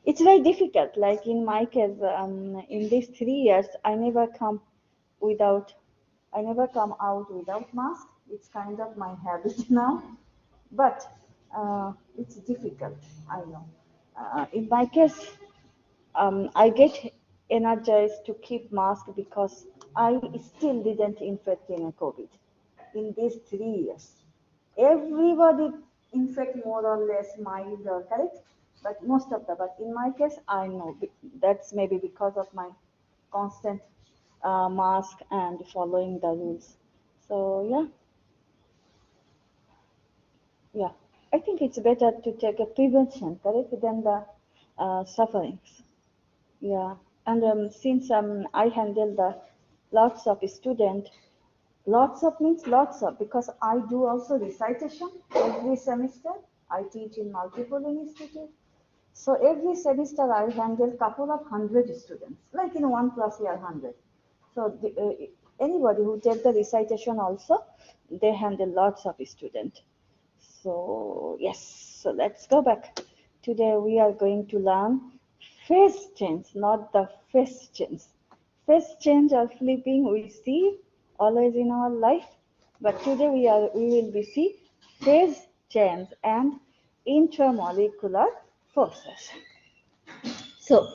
It's very difficult. Like in my case, in these 3 years, I never come out without mask. It's kind of my habit now, but it's difficult. I know. In my case, I get energized to keep mask because I still didn't infect in a COVID in these 3 years. Everybody infect more or less mild or correct, but most of the. But in my case, I know that's maybe because of my constant mask and following the rules. So yeah. I think it's better to take a prevention, correct, than the sufferings. Yeah, and since I handle the lots of student, lots of means lots of, because I do also recitation every semester. I teach in multiple institutes. So every semester I handle couple of hundred students, like in one class we are 100. So anybody who take the recitation also, they handle lots of student. So yes, so let's go back. Today we are going to learn phase change, not the phase change. Phase change or flipping we see always in our life, but today we will be see phase change and intermolecular forces. So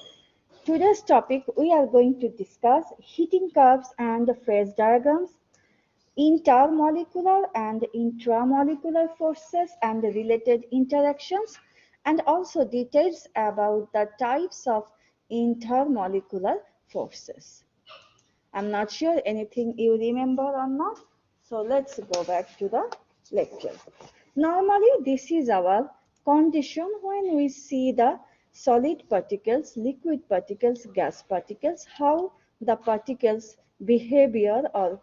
today's topic we are going to discuss heating curves and phase diagrams, intermolecular and intramolecular forces and related interactions, and also details about the types of intermolecular forces. I'm not sure anything you remember or not, so let's go back to the lecture. Normally, this is our condition when we see the solid particles, liquid particles, gas particles, how the particles behavior or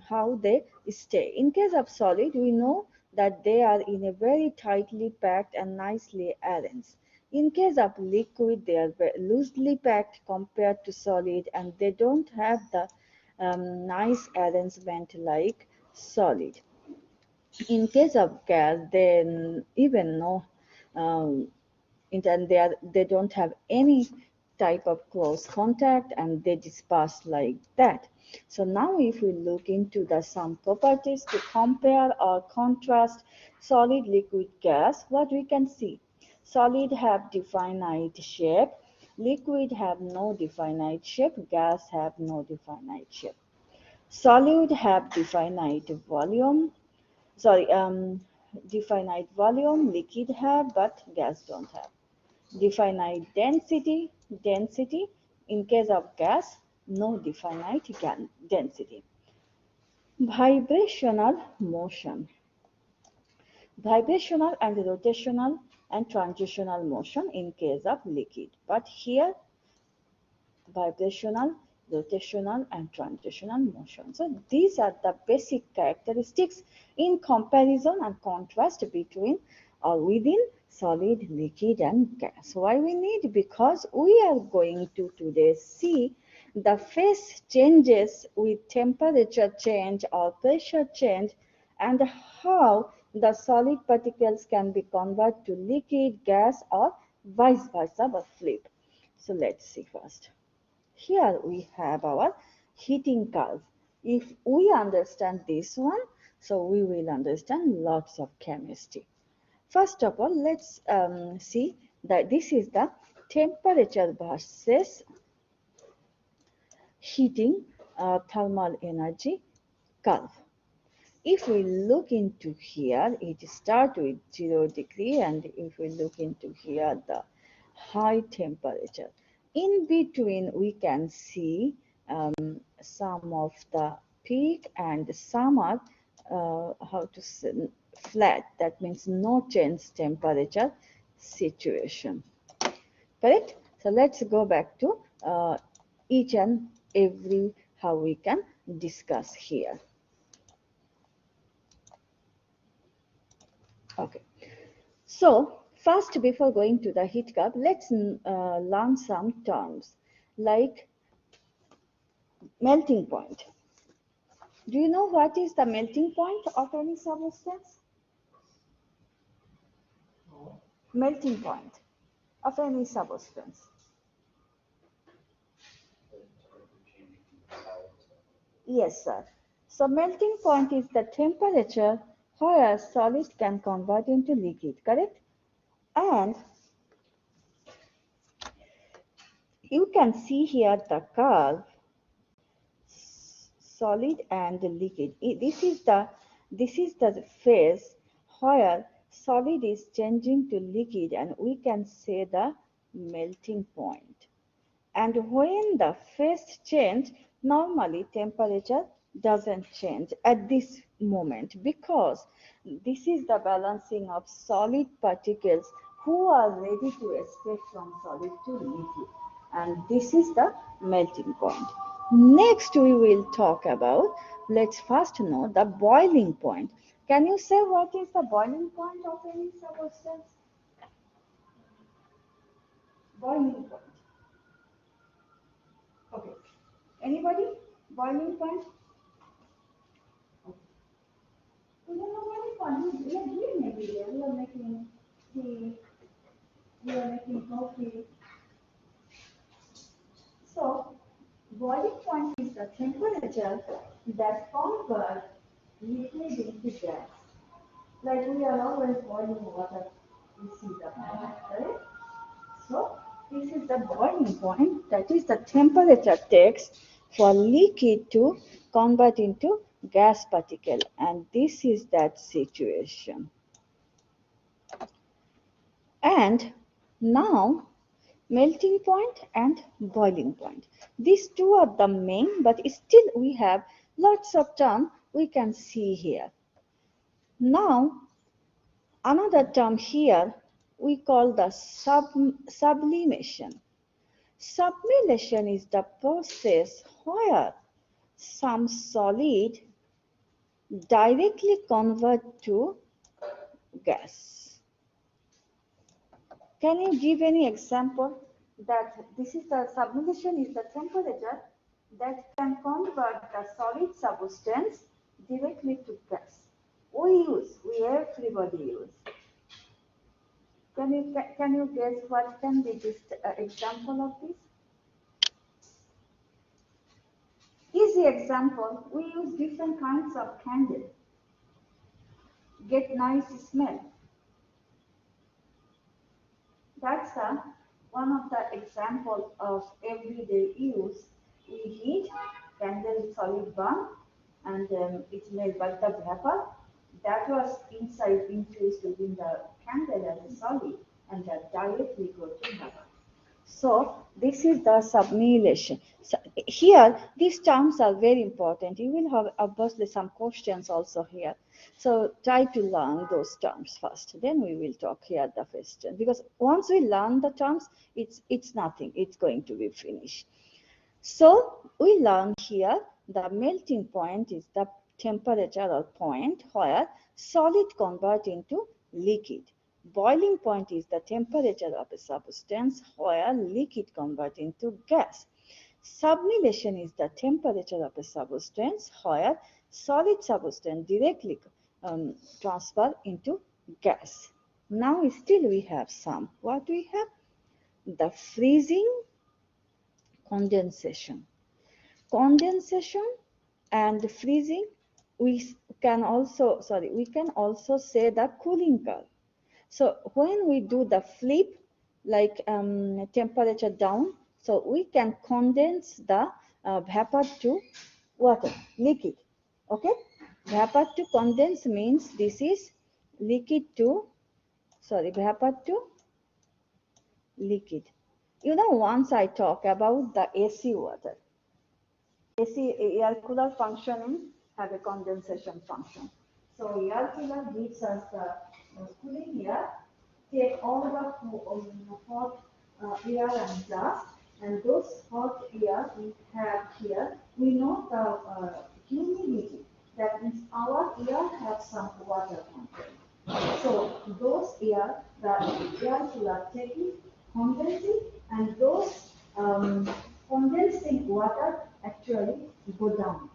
how they stay. In case of solid, we know that they are in a very tightly packed and nicely arranged. In case of liquid, they are very loosely packed compared to solid, and they don't have the nice arrangement like solid. In case of gas, then even no, and they don't have any type of close contact, and they disperse like that. So now if we look into the some properties to compare or contrast solid, liquid, gas, what we can see: solid have definite shape, liquid have no definite shape, gas have no definite shape. Solid have definite volume, liquid have, but gas don't have. Definite density, in case of gas, no definite density. Vibrational motion, vibrational and rotational and transitional motion in case of liquid, but here vibrational, rotational, and transitional motion. So these are the basic characteristics in comparison and contrast between or within solid, liquid, and gas. Why we need? Because we are going to today see the phase changes with temperature change or pressure change, and how the solid particles can be converted to liquid, gas, or vice versa, but flip. So let's see first. Here we have our heating curve. If we understand this one, so we will understand lots of chemistry. First of all, let's see that this is the temperature versus heating thermal energy curve. If we look into here, it starts with 0 degree, and if we look into here, the high temperature. In between, we can see some of the peak and some are flat. That means no change temperature situation. Correct? So let's go back to each and every how we can discuss here. Okay, so first before going to the heat curve, let's learn some terms like melting point. Do you know what is the melting point of any substance? Melting point. of any substance. Yes, sir. So melting point is the temperature where solid can convert into liquid, correct? And you can see here the curve, solid and liquid. This is the phase where solid is changing to liquid, and we can say the melting point. And when the phase change, normally temperature doesn't change at this moment, because this is the balancing of solid particles who are ready to escape from solid to liquid. And this is the melting point. Next, we will talk about, let's first know the boiling point. Can you say what is the boiling point of any substance? Boiling point. Okay. Anybody? Boiling point? Okay. We don't know what is boiling. We are doing everywhere. We are making tea. We are making coffee. So, boiling point is the temperature that converts liquid into gas. Like we are always boiling water. We see the point, right? So, this is the boiling point. That is the temperature takes for liquid to convert into gas particle. And this is that situation. And now, melting point and boiling point. These two are the main, but still we have lots of terms we can see here. Now, another term here we call the sublimation. Sublimation is the process where some solid directly convert to gas. Can you give any example that this is the sublimation is the temperature that can convert the solid substance directly to gas? We everybody use. Can you guess what can be this example of this? Easy example, we use different kinds of candle, get nice smell. That's one of the example of everyday use. We heat candle solid burn, and it's made by the vapor that was inside infused within the candle as a solid, and that directly go to vapor. So this is the sublimation. So here, these terms are very important. You will have obviously some questions also here. So try to learn those terms first. Then we will talk here the question. Because once we learn the terms, it's nothing. It's going to be finished. So we learn here the melting point is the temperature or point where solid convert into liquid. Boiling point is the temperature of a substance where liquid convert into gas. Sublimation is the temperature of a substance where solid substance directly transfer into gas. Now still we have some. What we have? The freezing, condensation. Condensation and freezing, we can also say the cooling curve. So when we do the flip, like temperature down, so we can condense the vapor to water, liquid. Okay, vapor to condense means this is liquid to, vapor to liquid. Once I talk about the AC water. AC air cooler functioning have a condensation function. So air cooler gives us the cooling air, take all the hot air and dust, and those hot air we have here, we know the humidity. That means our air has some water content. So those air, the air cooler take it, condense it, and those condensing water actually go down.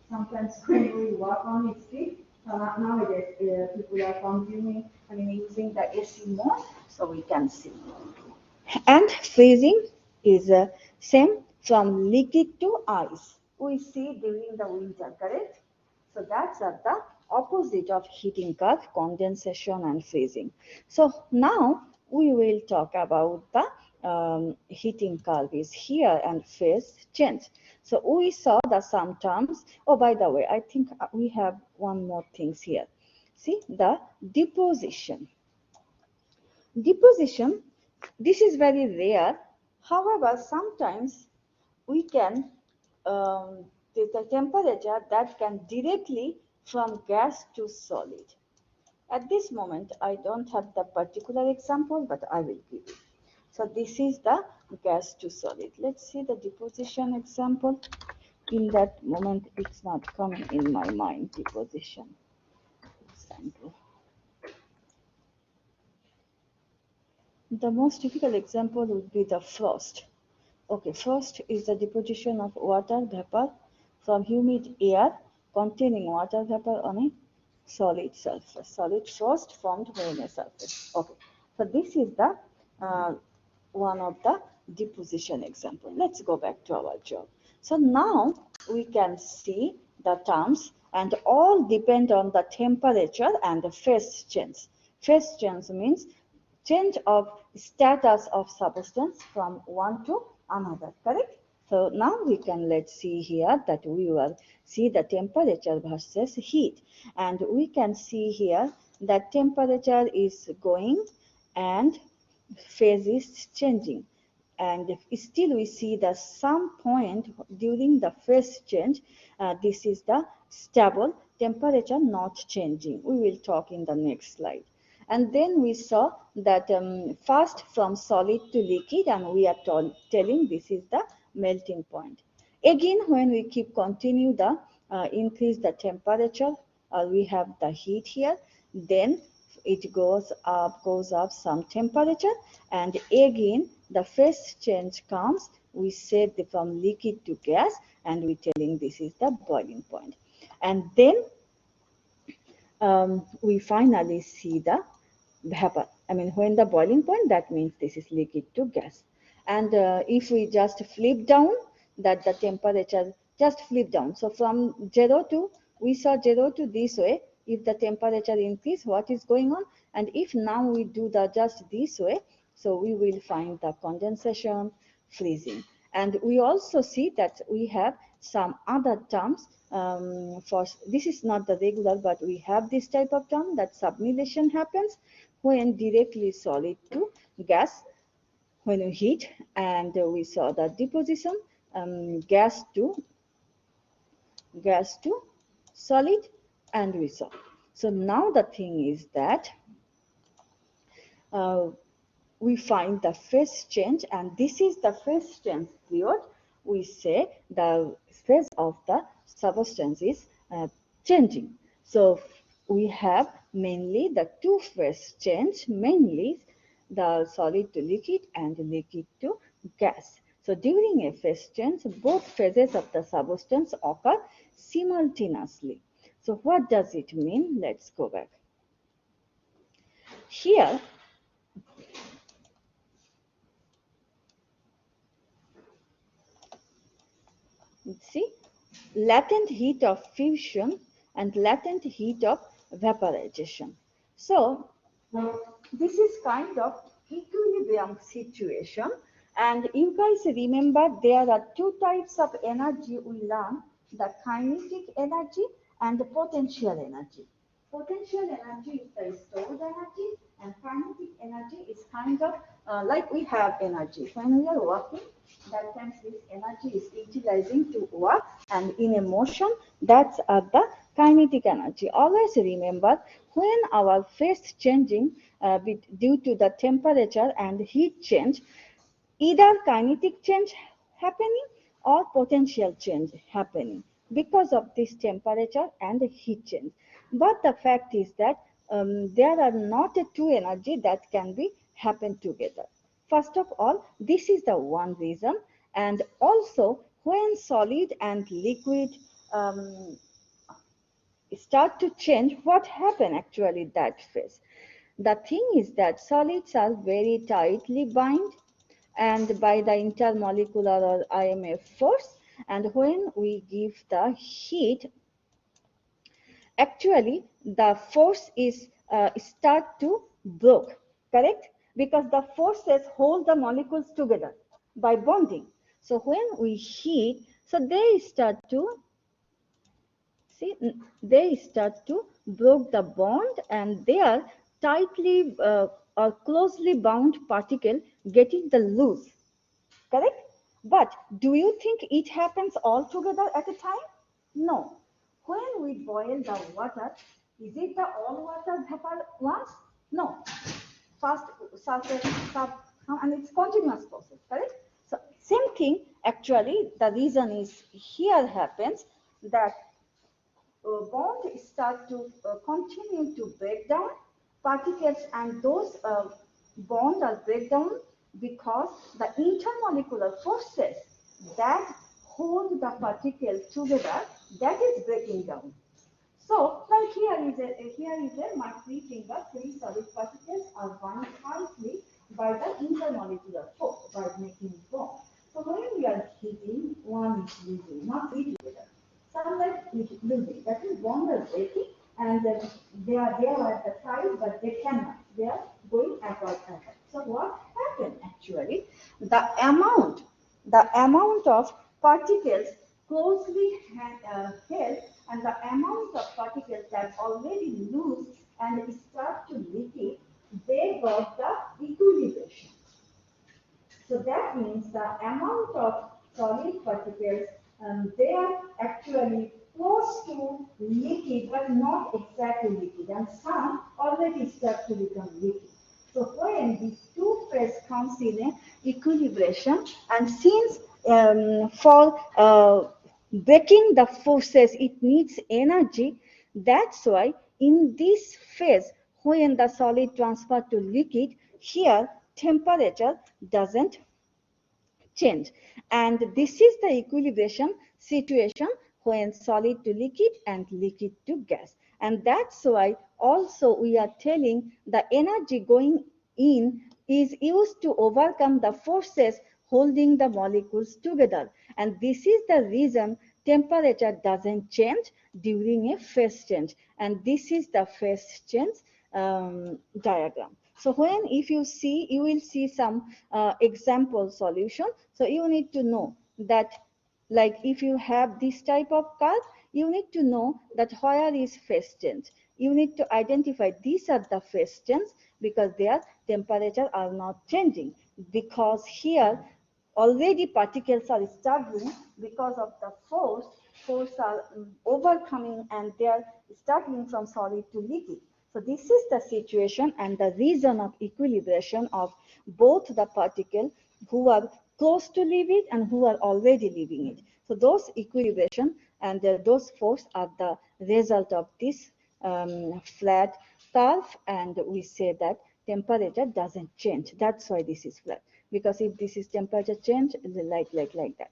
Sometimes when we work on it street, nowadays people are using the AC more, so we can see. And freezing is same from liquid to ice. We see during the winter, correct? So that's at the opposite of heating curve, condensation and freezing. So now we will talk about the heating curve is here and phase change. So we saw the some terms. Oh, by the way, I think we have one more things here. See the deposition. Deposition, this is very rare. However, sometimes we can, the temperature that can directly from gas to solid. At this moment, I don't have the particular example, but I will give you. So this is the gas to solid. Let's see the deposition example. In that moment, it's not coming in my mind, deposition example. The most typical example would be the frost. Okay, frost is the deposition of water vapor from humid air containing water vapor on a solid surface. Solid frost formed when a surface. Okay, so this is the uh, one of the deposition example. Let's go back to our job. So now we can see the terms and all depend on the temperature and the phase change. Phase change means change of status of substance from one to another, correct? So now we can, let's see here that we will see the temperature versus heat, and we can see here that temperature is going and phase is changing, and still we see that some point during the phase change, this is the stable temperature not changing. We will talk in the next slide. And then we saw that first from solid to liquid, and we are telling this is the melting point. Again, when we keep continue the increase the temperature, we have the heat here, then it goes up some temperature, and again the phase change comes. We said from liquid to gas, and we telling this is the boiling point. And then we finally see the vapor. I mean, when the boiling point, that means this is liquid to gas. And if we just flip down, that the temperature just flip down. So from 0 to, we saw 0 to this way. If the temperature increase, what is going on? And if now we do the just this way, so we will find the condensation, freezing. And we also see that we have some other terms. For this is not the regular, but we have this type of term that sublimation happens when directly solid to gas when we heat, and we saw the deposition, gas to solid, and we saw. So now the thing is that uh, we find the phase change, and this is the phase change period. We say the phase of the substance is changing. So we have mainly the two phase change, mainly the solid to liquid and liquid to gas. So during a phase change, both phases of the substance occur simultaneously. So what does it mean? Let's go back. Here, see, latent heat of fusion and latent heat of vaporization. So this is kind of equilibrium situation, and you guys remember there are two types of energy we learn, the kinetic energy and the potential energy. Potential energy is the stored energy, and kinetic energy is kind of like we have energy. When we are working, that times this energy is utilizing to work, and in a motion, that's at the kinetic energy. Always remember, when our phase changing due to the temperature and heat change, either kinetic change happening or potential change happening because of this temperature and heat change. But the fact is that there are not two energy that can be happen together. First of all, this is the one reason, and also when solid and liquid start to change, what happen actually that phase? The thing is that solids are very tightly bind, and by the intermolecular or IMF force. And when we give the heat, actually the force is start to break, correct? Because the forces hold the molecules together by bonding. So when we heat, so they start to see, they start to break the bond, and they are tightly or closely bound particle getting the loose, correct? But do you think it happens all together at a time? No. When we boil the water, is it the all water vapor once? No. First surface, sub, and it's continuous process, correct? So same thing, actually, the reason is here happens that bond start to continue to break down particles, and those bonds are break down because the intermolecular forces that hold the particles together, that is breaking down. So now here is a my three finger, three solid particles are bound tightly by the intermolecular force by making bond. So when we are heating, one is losing, not three together. Sometimes it losing. That is bond are breaking, and they are at the side, but they cannot. They are going apart. So what happened actually? The amount of particles closely held, and the amount of particles that already loose and start to leak, they got the equilibration. So that means the amount of solid particles, they are actually close to liquid but not exactly liquid, and some already start to become liquid. So when these two phase comes in a equilibration, and since for breaking the forces it needs energy, that's why in this phase when the solid transfer to liquid, here temperature doesn't change. And this is the equilibration situation when solid to liquid and liquid to gas. And that's why also we are telling the energy going in is used to overcome the forces holding the molecules together. And this is the reason temperature doesn't change during a phase change. And this is the phase change diagram. So when if you see, you will see some example solution. So you need to know that, like if you have this type of curve, you need to know that where is phase change. You need to identify these are the phase change because their temperature are not changing, because here already particles are struggling because of the force are overcoming, and they are struggling from solid to liquid. So this is the situation and the reason of equilibration of both the particle who are close to leave it and who are already leaving it. So those equilibration and those force are the result of this flat curve, and we say that temperature doesn't change. That's why this is flat, because if this is temperature change, like that.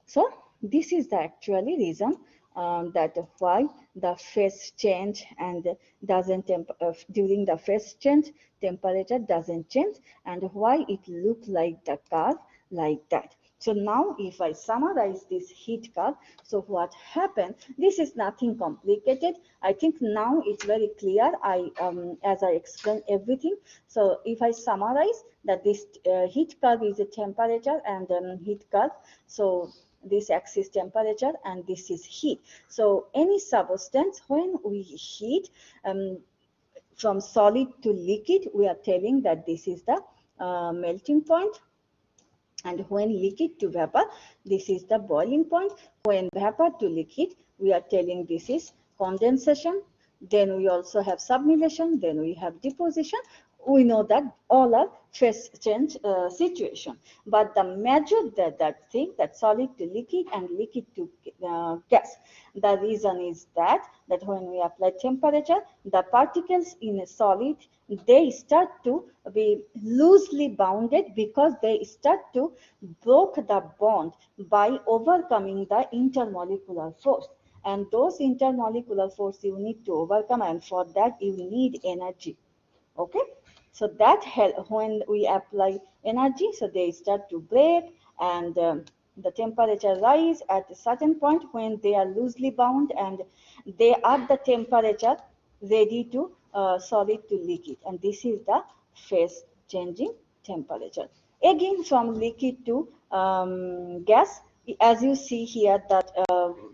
So this is the actually reason that why the phase change and doesn't during the phase change temperature doesn't change, and why it look like the curve like that. So now if I summarize this heat curve, so what happened, this is nothing complicated. I think now it's very clear. As I explained everything. So if I summarize that this heat curve is a temperature and heat curve. So this axis temperature and this is heat. So any substance when we heat from solid to liquid, we are telling that this is the melting point. And when liquid to vapor, this is the boiling point. When vapor to liquid, we are telling this is condensation. Then we also have sublimation. Then we have deposition. We know that all are phase change situation. But the major that thing, that solid to liquid and liquid to gas, the reason is that when we apply temperature, the particles in a solid, they start to be loosely bounded because they start to break the bond by overcoming the intermolecular force. And those intermolecular force you need to overcome, and for that you need energy. Okay. So that help when we apply energy, so they start to break, and the temperature rise at a certain point when they are loosely bound, and they are the temperature ready to solid to liquid, and this is the phase changing temperature. Again, from liquid to gas, as you see here that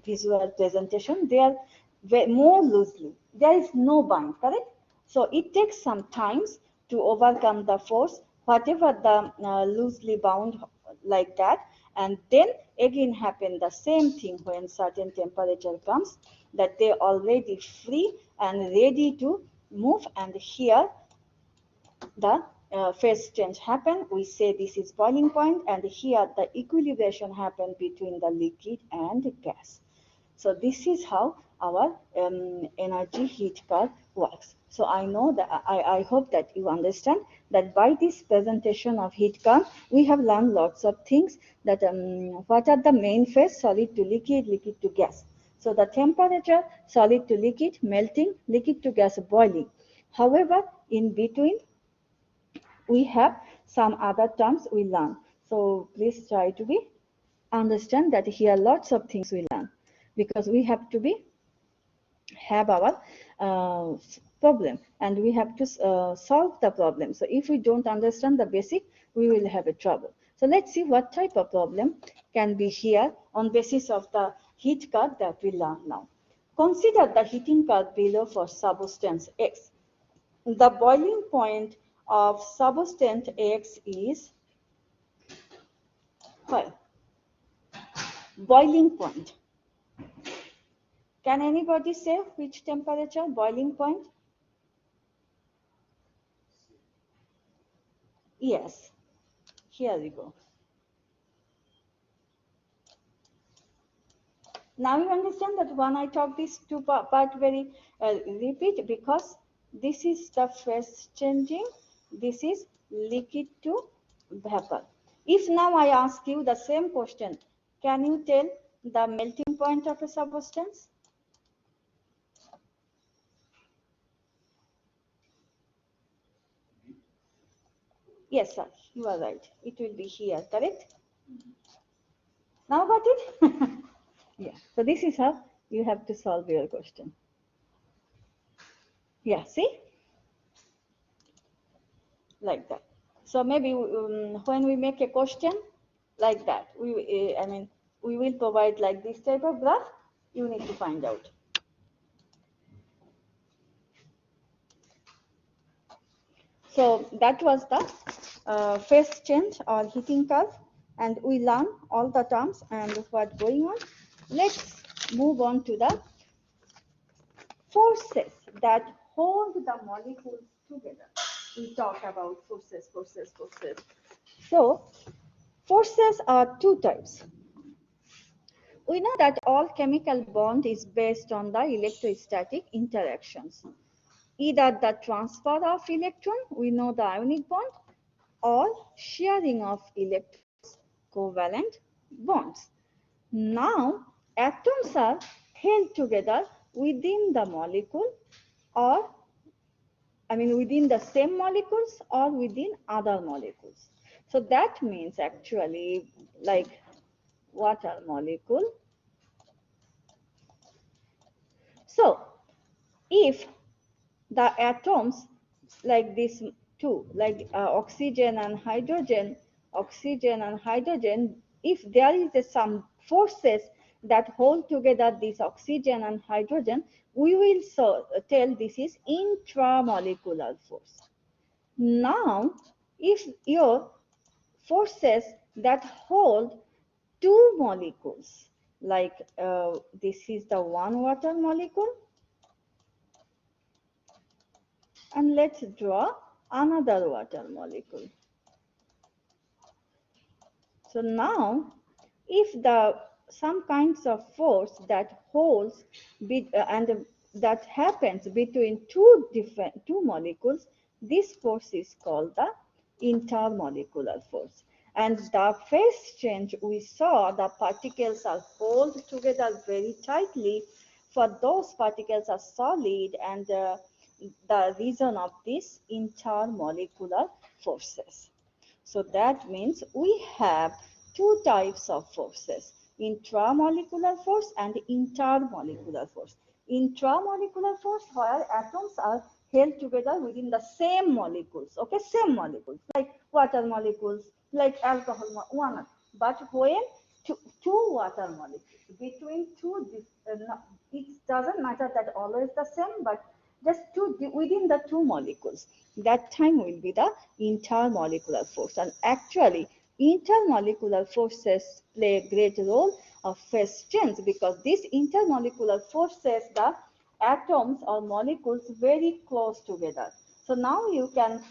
visual presentation, they are more loosely. There is no bind, correct? So it takes some times to overcome the force, whatever the loosely bound like that, and then again happen the same thing when certain temperature comes, that they already free and ready to move, and here the phase change happen. We say this is boiling point, and here the equilibration happen between the liquid and gas. So this is how our energy heat curve works. So I know that I hope that you understand that by this presentation of heat curve, we have learned lots of things, that what are the main phase: solid to liquid, liquid to gas. So the temperature, solid to liquid, melting, liquid to gas, boiling. However, in between, we have some other terms we learn. So please try to be understand that here lots of things we learn, because we have to be have our problem, and we have to solve the problem. So if we don't understand the basic, we will have a trouble. So let's see what type of problem can be here on basis of the heat curve that we learn now. Consider the heating curve below for substance X. The boiling point of substance X is, well, boiling point. Can anybody say which temperature, boiling point? Yes, here we go. Now you understand that when I talk this two part very repeat, because this is the phase changing, this is liquid to vapor. If now I ask you the same question, can you tell the melting point of a substance? Yes, sir, you are right. It will be here, correct? Now got it? Yeah. So this is how you have to solve your question. Yeah, see? Like that. So maybe when we make a question like that, I mean, we will provide like this type of graph. You need to find out. So that was the phase change or heating curve, and we learn all the terms and what's going on. Let's move on to the forces that hold the molecules together. We talk about forces, forces, forces. So forces are two types. We know that all chemical bond is based on the electrostatic interactions. Either the transfer of electron, we know the ionic bond, or sharing of electrons, covalent bonds. Now, atoms are held together within the molecule, or within the same molecules or within other molecules. So that means actually like water molecule. So if the atoms like this two, like oxygen and hydrogen, if there is some forces that hold together this oxygen and hydrogen, we will tell this is intramolecular force. Now, if your forces that hold two molecules, like this is the one water molecule, and let's draw another water molecule. So now, if some kinds of force that holds and that happens between two molecules, this force is called the intermolecular force. And the phase change, we saw the particles are held together very tightly. For those particles are solid, and the reason of these intermolecular forces. So that means we have two types of forces, intramolecular force and intermolecular force. Intramolecular force where atoms are held together within the same molecules, okay, same molecules, like water molecules, like alcohol, one. But when two water molecules, between two, it doesn't matter that always the same, but just two within the two molecules, that time will be the intermolecular force. And actually intermolecular forces play a great role of phase change, because these intermolecular forces the atoms or molecules very close together. So now you can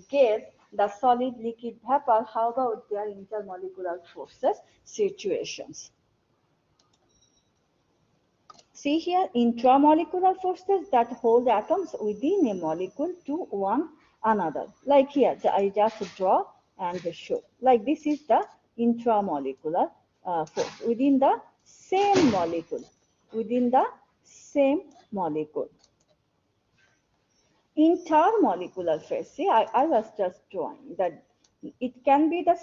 guess the solid, liquid, vapor, how about their intermolecular forces situations. See here, intramolecular forces that hold atoms within a molecule to one another. Like here, I just draw and show. Like this is the intramolecular force within the same molecule. Within the same molecule. Intermolecular phase. See, I was just drawing that it can be the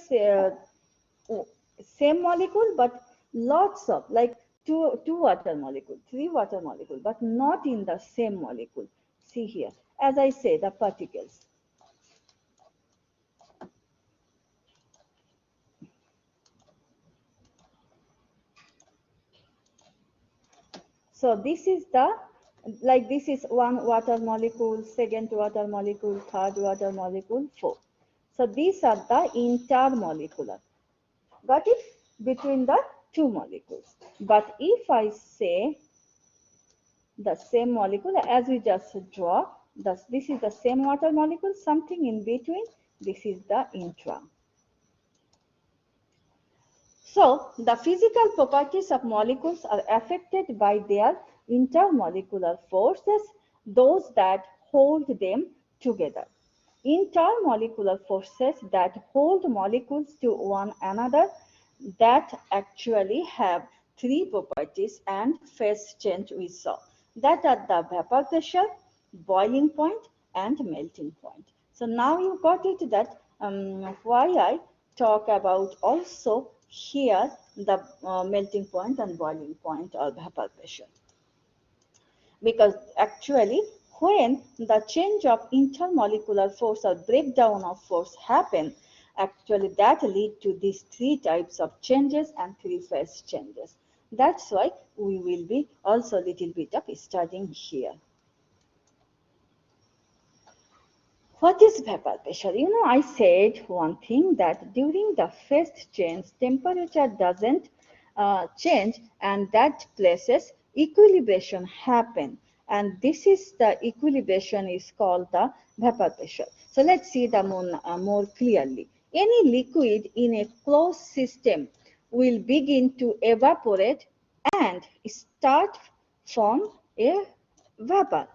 same molecule, but lots of like two water molecule, three water molecule, but not in the same molecule. See here, as I say, the particles. So this is the, like this is one water molecule, second water molecule, third water molecule, fourth. So these are the intermolecular. Got it? Between the two molecules. But if I say the same molecule as we just draw, thus this is the same water molecule, something in between, this is the intra. So the physical properties of molecules are affected by their intermolecular forces, those that hold them together. Intermolecular forces that hold molecules to one another, that actually have three properties and phase change we saw. That are the vapor pressure, boiling point, and melting point. So now you got it that why I talk about also here the melting point and boiling point or vapor pressure. Because actually when the change of intermolecular force or breakdown of force happen, actually that lead to these three types of changes and three phase changes. That's why we will be also a little bit of studying here. What is vapor pressure? You know, I said one thing that during the phase change, temperature doesn't change, and that places equilibration happen. And this is the equilibration is called the vapor pressure. So let's see the more clearly. Any liquid in a closed system will begin to evaporate and start from a vapor.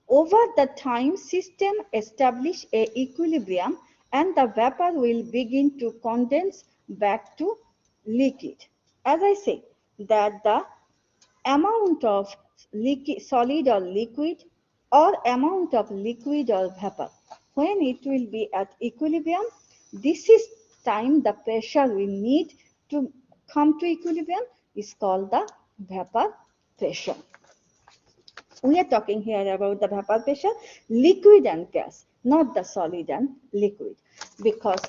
Over the time, system establish a equilibrium and the vapor will begin to condense back to liquid. As I say, that the amount of solid or liquid or amount of liquid or vapor, when it will be at equilibrium, this is time the pressure we need to come to equilibrium is called the vapor pressure. We are talking here about the vapor pressure, liquid and gas, not the solid and liquid, because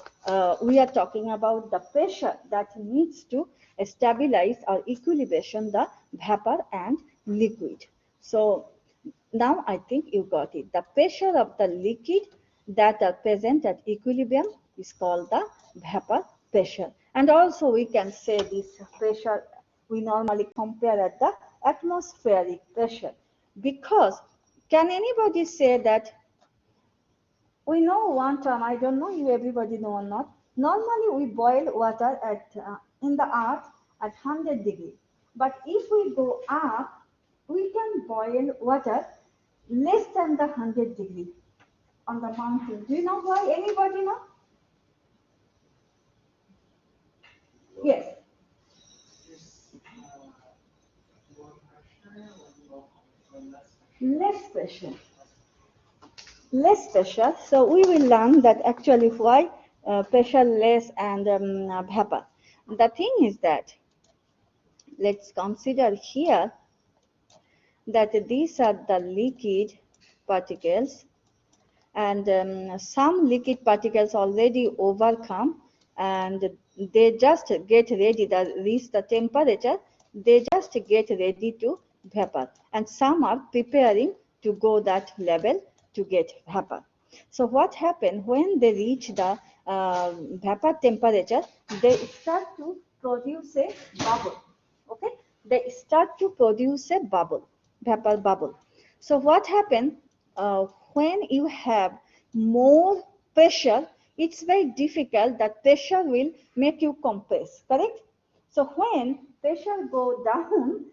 we are talking about the pressure that needs to stabilize or equilibration the vapor and liquid. So now I think you got it. The pressure of the liquid that are present at equilibrium is called the vapor pressure. And also we can say this pressure we normally compare at the atmospheric pressure. Because can anybody say that we know one term, I don't know if everybody know or not. Normally we boil water at in the earth at 100 degree. But if we go up, we can boil water less than the 100 degree on the mountain. Do you know why? Anybody know? Yes. Less pressure. less pressure. So we will learn that actually why pressure less and vapor. The thing is that let's consider here that these are the liquid particles, and some liquid particles already overcome and they just get ready to reach the temperature, they just get ready to vapor, and some are preparing to go that level to get vapor. So what happens when they reach the vapor temperature, they start to produce a bubble. Okay, they start to produce a bubble, vapor bubble. So what happens when you have more pressure? It's very difficult that pressure will make you compress, correct? So when pressure go down,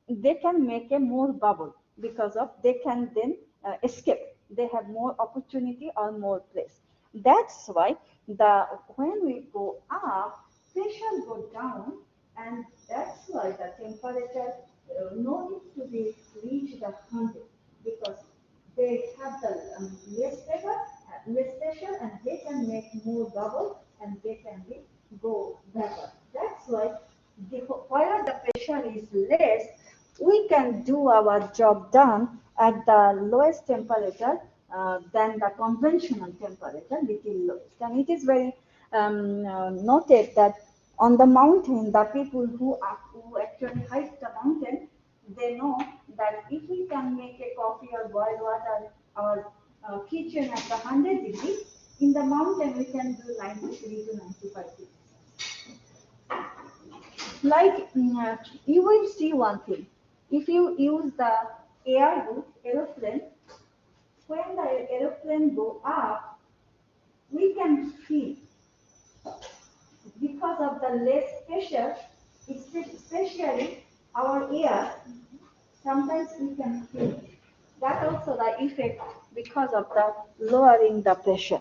they can make a more bubble because of they can then escape. They have more opportunity or more place. That's why the when we go up, pressure go down, and that's why the temperature no need to be reached the 100 because they have the less pressure, and they can make more bubble and they can be go vapor. That's why where the pressure is less, we can do our job done at the lowest temperature than the conventional temperature, little lowest. And it is very noted that on the mountain, the people who actually hike the mountain, they know that if we can make a coffee or boil water, our kitchen at the 100 degrees, in the mountain we can do 93 to 95 degrees. Like you will see one thing. If you use the aeroplane, when the aeroplane go up, we can feel because of the less pressure, especially our air. Sometimes we can feel that also the effect because of the lowering the pressure.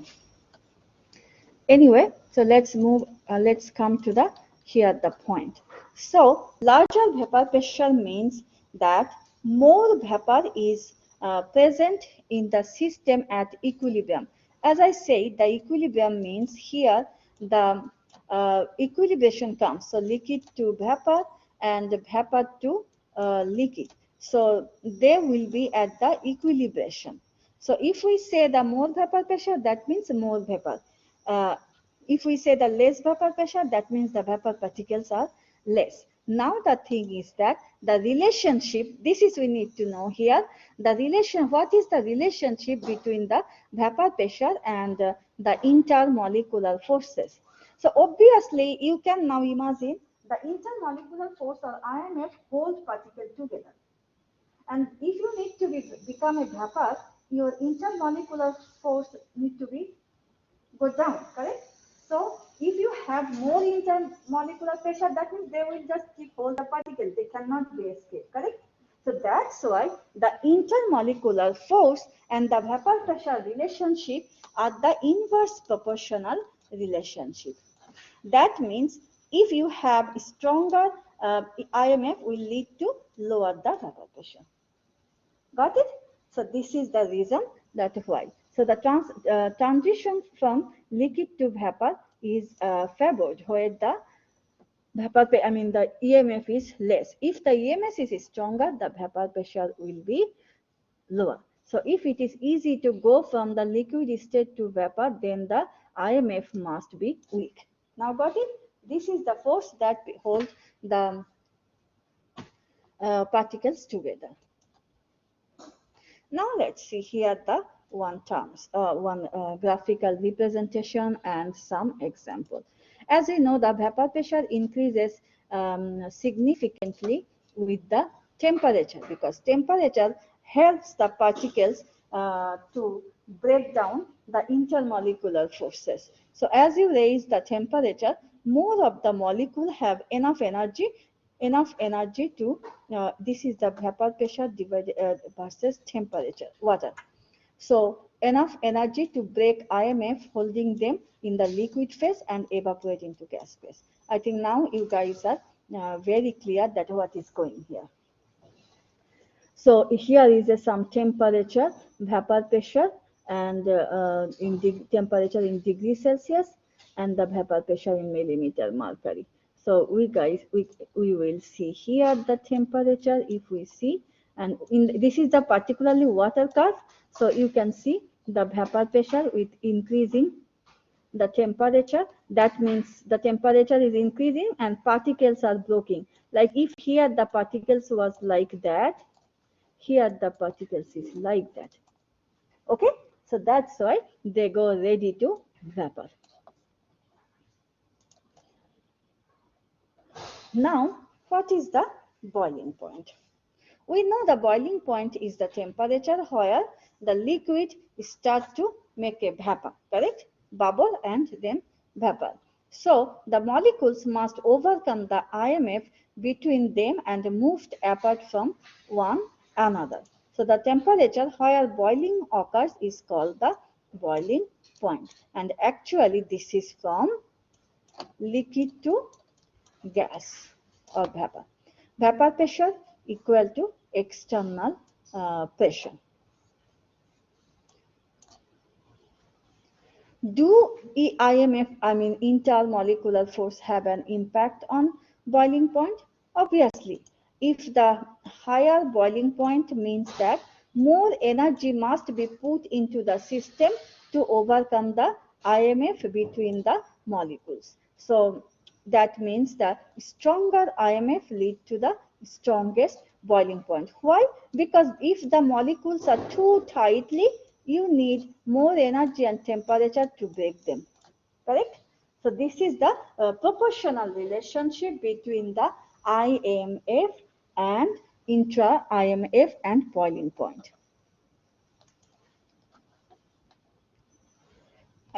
Anyway, so let's come to the here the point. So larger vapor pressure means that more vapor is present in the system at equilibrium. As I say, the equilibrium means here the equilibration comes. So liquid to vapor and vapor to liquid. So they will be at the equilibration. So if we say the more vapor pressure, that means more vapor. Uh, if we say the less vapor pressure, that means the vapor particles are less. Now the thing is that the relationship, this is we need to know here, the relation, what is the relationship between the vapor pressure and the intermolecular forces. So obviously you can now imagine the intermolecular force or IMF hold particles together. And if you need to become a vapor, your intermolecular force need to be go down, correct? So if you have more intermolecular pressure, that means they will just keep hold the particles. They cannot be escaped, correct? So that's why the intermolecular force and the vapor pressure relationship are the inverse proportional relationship. That means if you have stronger IMF will lead to lower the vapor pressure. Got it? So this is the reason that why. So the transition from liquid to vapor is favored where the the EMF is less. If the EMF is stronger, the vapor pressure will be lower. So if it is easy to go from the liquid state to vapor, then the IMF must be weak. Now got it? This is the force that holds the particles together. Now let's see here the one graphical representation and some example. As we know, the vapor pressure increases significantly with the temperature because temperature helps the particles to break down the intermolecular forces. So as you raise the temperature, more of the molecule have enough energy to this is the vapor pressure divided versus temperature water, so enough energy to break IMF, holding them in the liquid phase and evaporate into gas phase. I think now you guys are very clear that what is going here. So here is some temperature, vapor pressure, and temperature in degrees Celsius, and the vapor pressure in millimeter mercury. So we will see here the temperature if we see, and this is the particularly water curve. So you can see the vapor pressure with increasing the temperature. That means the temperature is increasing and particles are breaking. Like if here the particles was like that, here the particles is like that. Okay, so that's why they go ready to vapor. Now, what is the boiling point? We know the boiling point is the temperature where the liquid starts to make a vapor, correct? Bubble and then vapor. So the molecules must overcome the IMF between them and moved apart from one another. So the temperature where boiling occurs is called the boiling point. And actually this is from liquid to gas or vapor. Vapor pressure equal to external pressure. Do IMF, I mean intermolecular force, have an impact on boiling point? Obviously, if the higher boiling point means that more energy must be put into the system to overcome the IMF between the molecules. So that means that stronger IMF lead to the strongest boiling point. Why? Because if the molecules are too tightly, you need more energy and temperature to break them. Correct? So this is the proportional relationship between the IMF and intra-IMF and boiling point.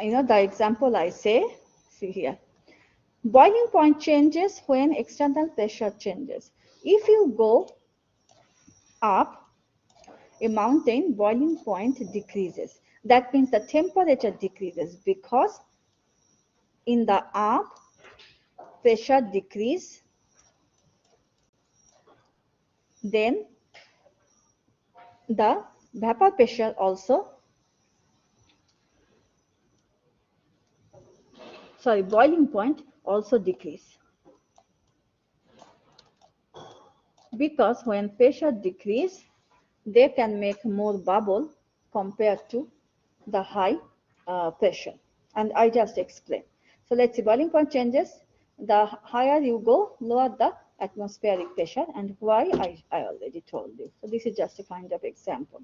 You know the example I say, see here. Boiling point changes when external pressure changes. If you go up a mountain, boiling point decreases. That means the temperature decreases because in the up, pressure decrease, then the vapor pressure also, boiling point also decrease. Because when pressure decrease, they can make more bubble compared to the high pressure. And I just explained. So let's see, boiling point changes. The higher you go, lower the atmospheric pressure, and why I already told you. So this is just a kind of example.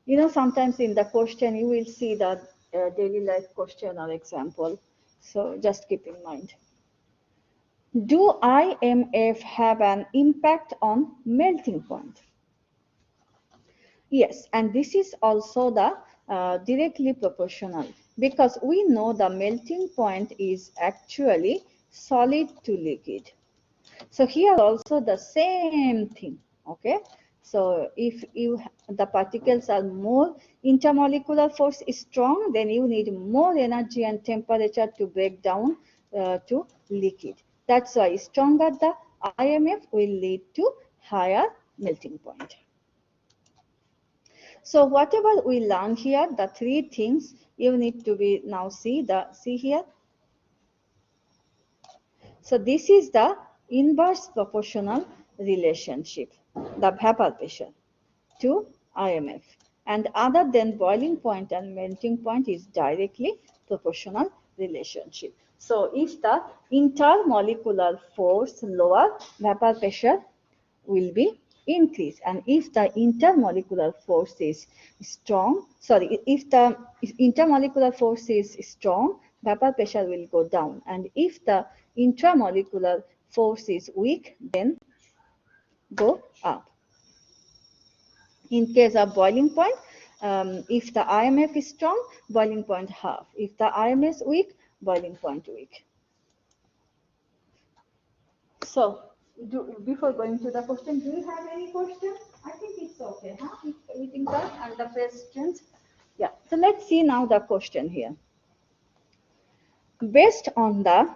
You know, sometimes in the question you will see the daily life question or example. So just keep in mind. Do IMF have an impact on melting point? Yes, and this is also the directly proportional because we know the melting point is actually solid to liquid. So here also the same thing, okay? So if the particles are more, intermolecular force is strong, then you need more energy and temperature to break down to liquid. That's why stronger the IMF will lead to higher melting point. So whatever we learn here, the three things you need to be now see here. So this is the inverse proportional relationship, the vapor pressure to IMF. And other than boiling point and melting point is directly proportional relationship. So if the intermolecular force lower, vapor pressure will be increased. And if the intermolecular force is strong, if the intermolecular force is strong, vapor pressure will go down. And if the intramolecular force is weak, then go up. In case of boiling point, if the IMF is strong, boiling point half. If the IMF is weak, boiling point weak. So, before going to the question, do you have any question? I think it's okay, huh? We think that and the questions. Yeah. So let's see now the question here. Based on the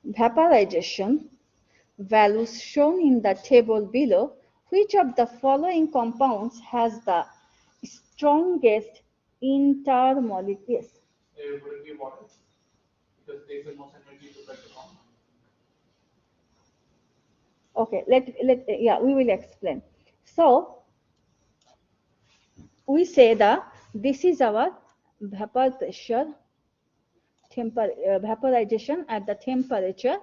vaporization values shown in the table below, Which of the following compounds has the strongest intermolecular? Would it be water? Because it takes the most energy to break the bond. Okay, yeah, we will explain. So we say that this is our vapor pressure, vaporization at the temperature,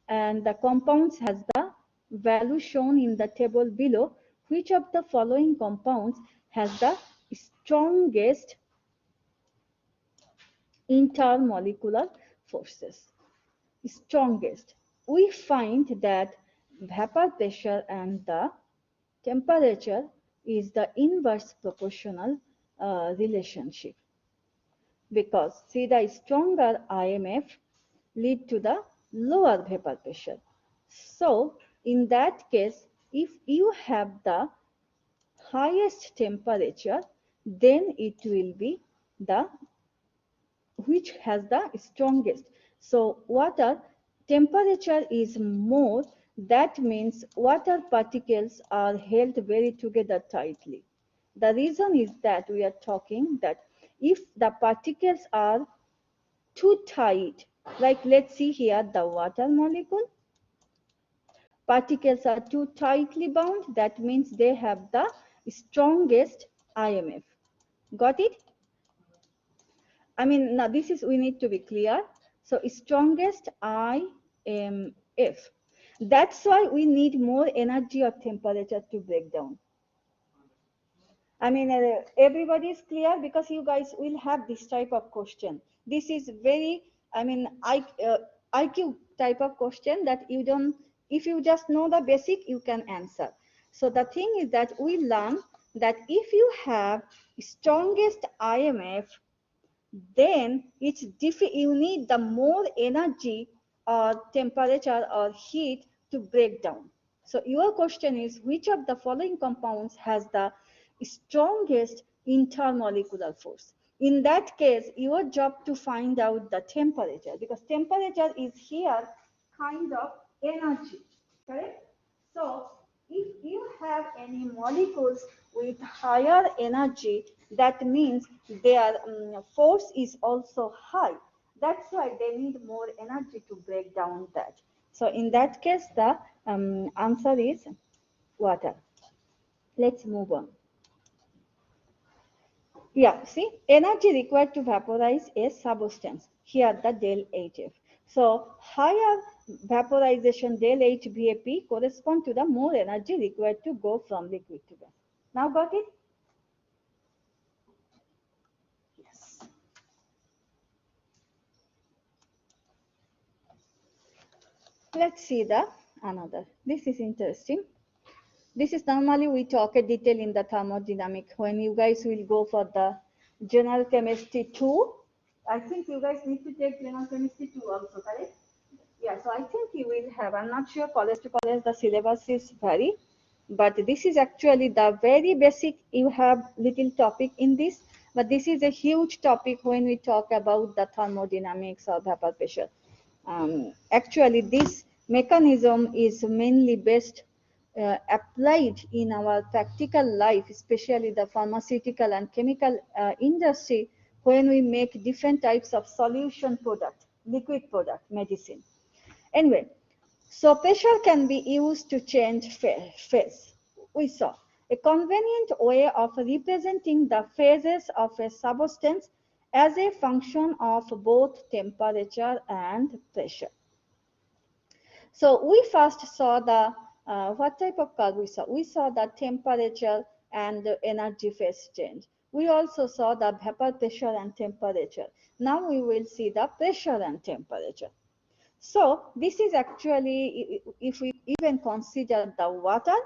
and the compounds has the value shown in the table below. Which of the following compounds has the strongest intermolecular forces? Strongest. We find that vapor pressure and the temperature is the inverse proportional relationship, because see, the stronger IMF lead to the lower vapor pressure. So in that case, if you have the highest temperature, then it will be the which has the strongest. So water temperature is more, that means water particles are held very together tightly. The reason is that we are talking that if the particles are too tight, like let's see here the water molecule, particles are too tightly bound, that means they have the strongest IMF. Got it? I mean, now this is, we need to be clear. So strongest IMF. That's why we need more energy or temperature to break down. I mean, everybody is clear, because you guys will have this type of question. This is very, I mean, IQ type of question that you don't, if you just know the basic, you can answer. So the thing is that we learn that if you have strongest IMF, then you need the more energy or temperature or heat to break down. So your question is, which of the following compounds has the strongest intermolecular force? In that case, your job to find out the temperature, because temperature is here kind of energy, correct? So if you have any molecules with higher energy, that means their force is also high. That's why they need more energy to break down that. So in that case, the answer is water. Let's move on. Yeah, see, energy required to vaporize a substance. Here the del HF. So higher vaporization del HVAP correspond to the more energy required to go from liquid to gas. Now got it? Yes. Let's see the another. This is interesting. This is normally we talk a detail in the thermodynamic when you guys will go for the general chemistry 2. I think you guys need to take general chemistry 2 also, correct? Yeah, so I think you will have, I'm not sure college to college the syllabus is vary, but this is actually the very basic, you have little topic in this, but this is a huge topic when we talk about the thermodynamics or vapor pressure. Actually, this mechanism is mainly best applied in our practical life, especially the pharmaceutical and chemical industry, when we make different types of solution product, liquid product, medicine. Anyway, so pressure can be used to change phase. We saw a convenient way of representing the phases of a substance as a function of both temperature and pressure. So we first saw the, what type of curve we saw? We saw the temperature and the energy phase change. We also saw the vapor pressure and temperature. Now we will see the pressure and temperature. So this is actually, if we even consider the water,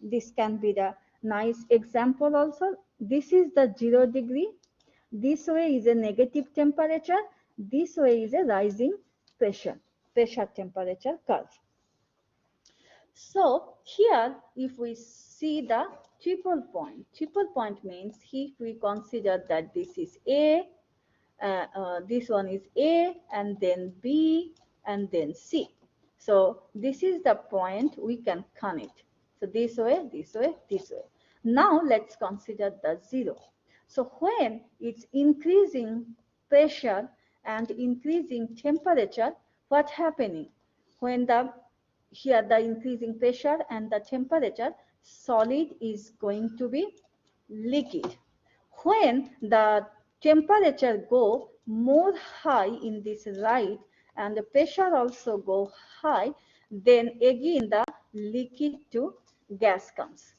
this can be the nice example also. This is the 0 degree. This way is a negative temperature. This way is a rising pressure temperature curve. So here, if we see the triple point means if we consider that this is A, this one is A, and then B, and then C. So this is the point we can connect. So this way, this way, this way. Now let's consider the zero. So when it's increasing pressure and increasing temperature, what's happening? When here the increasing pressure and the temperature, solid is going to be liquid. When the temperature go more high in this right and the pressure also go high, then again the liquid to gas comes.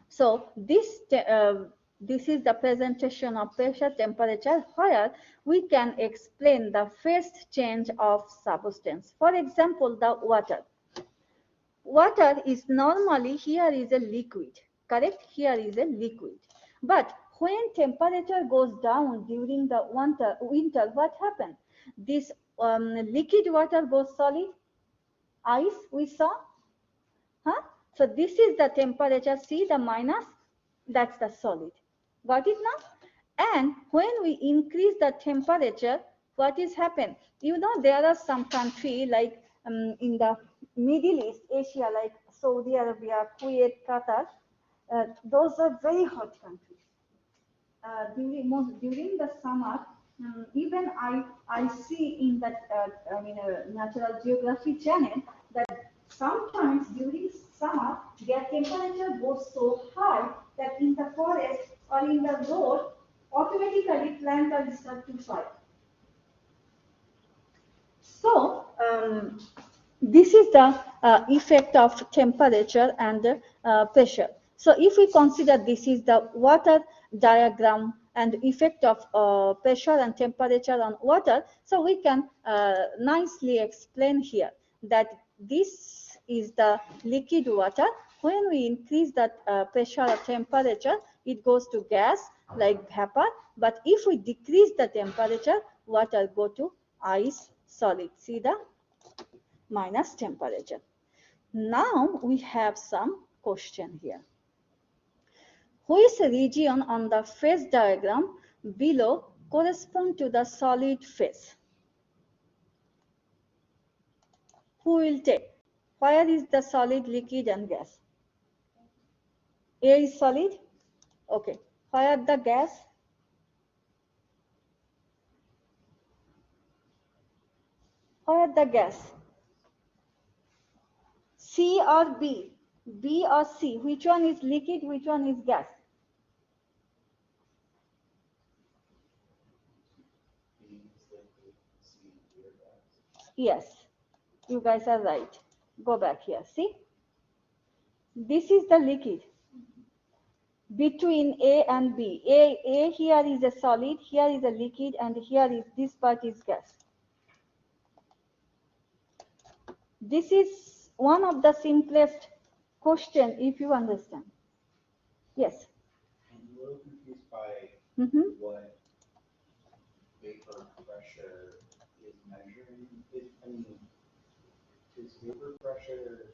So this is the presentation of pressure temperature where we can explain the first change of substance. For example, the water. Water is normally, here is a liquid, correct? Here is a liquid. But when temperature goes down during the winter, what happens? This liquid water goes solid. Ice we saw, huh? So this is the temperature, see the minus, that's the solid. Got it now? And when we increase the temperature, what is happen? You know, there are some country like in the Middle East, Asia, like Saudi Arabia, Kuwait, Qatar, those are very hot countries. During the summer, even I see in that Natural Geography channel that sometimes during summer their temperature goes so high that in the forest or in the road automatically plants are start to fly. So this is the effect of temperature and pressure. So if we consider this is the water diagram and effect of pressure and temperature on water, so we can nicely explain here that this is the liquid water. When we increase that pressure or temperature, it goes to gas like vapor. But if we decrease the temperature, water go to ice solid. See the minus temperature. Now we have some question here. Which region on the phase diagram below correspond to the solid phase? Who will take? Where is the solid, liquid and gas? Air is solid? Okay. Where the gas? Where the gas? C or B? B or C? Which one is liquid? Which one is gas? Yes, you guys are right. Go back here. See? This is the liquid between A and B. A here is a solid, here is a liquid, and here is this part is gas. This is one of the simplest question if you understand. Yes. I'm a little confused by what vapor pressure is measuring. Is vapor pressure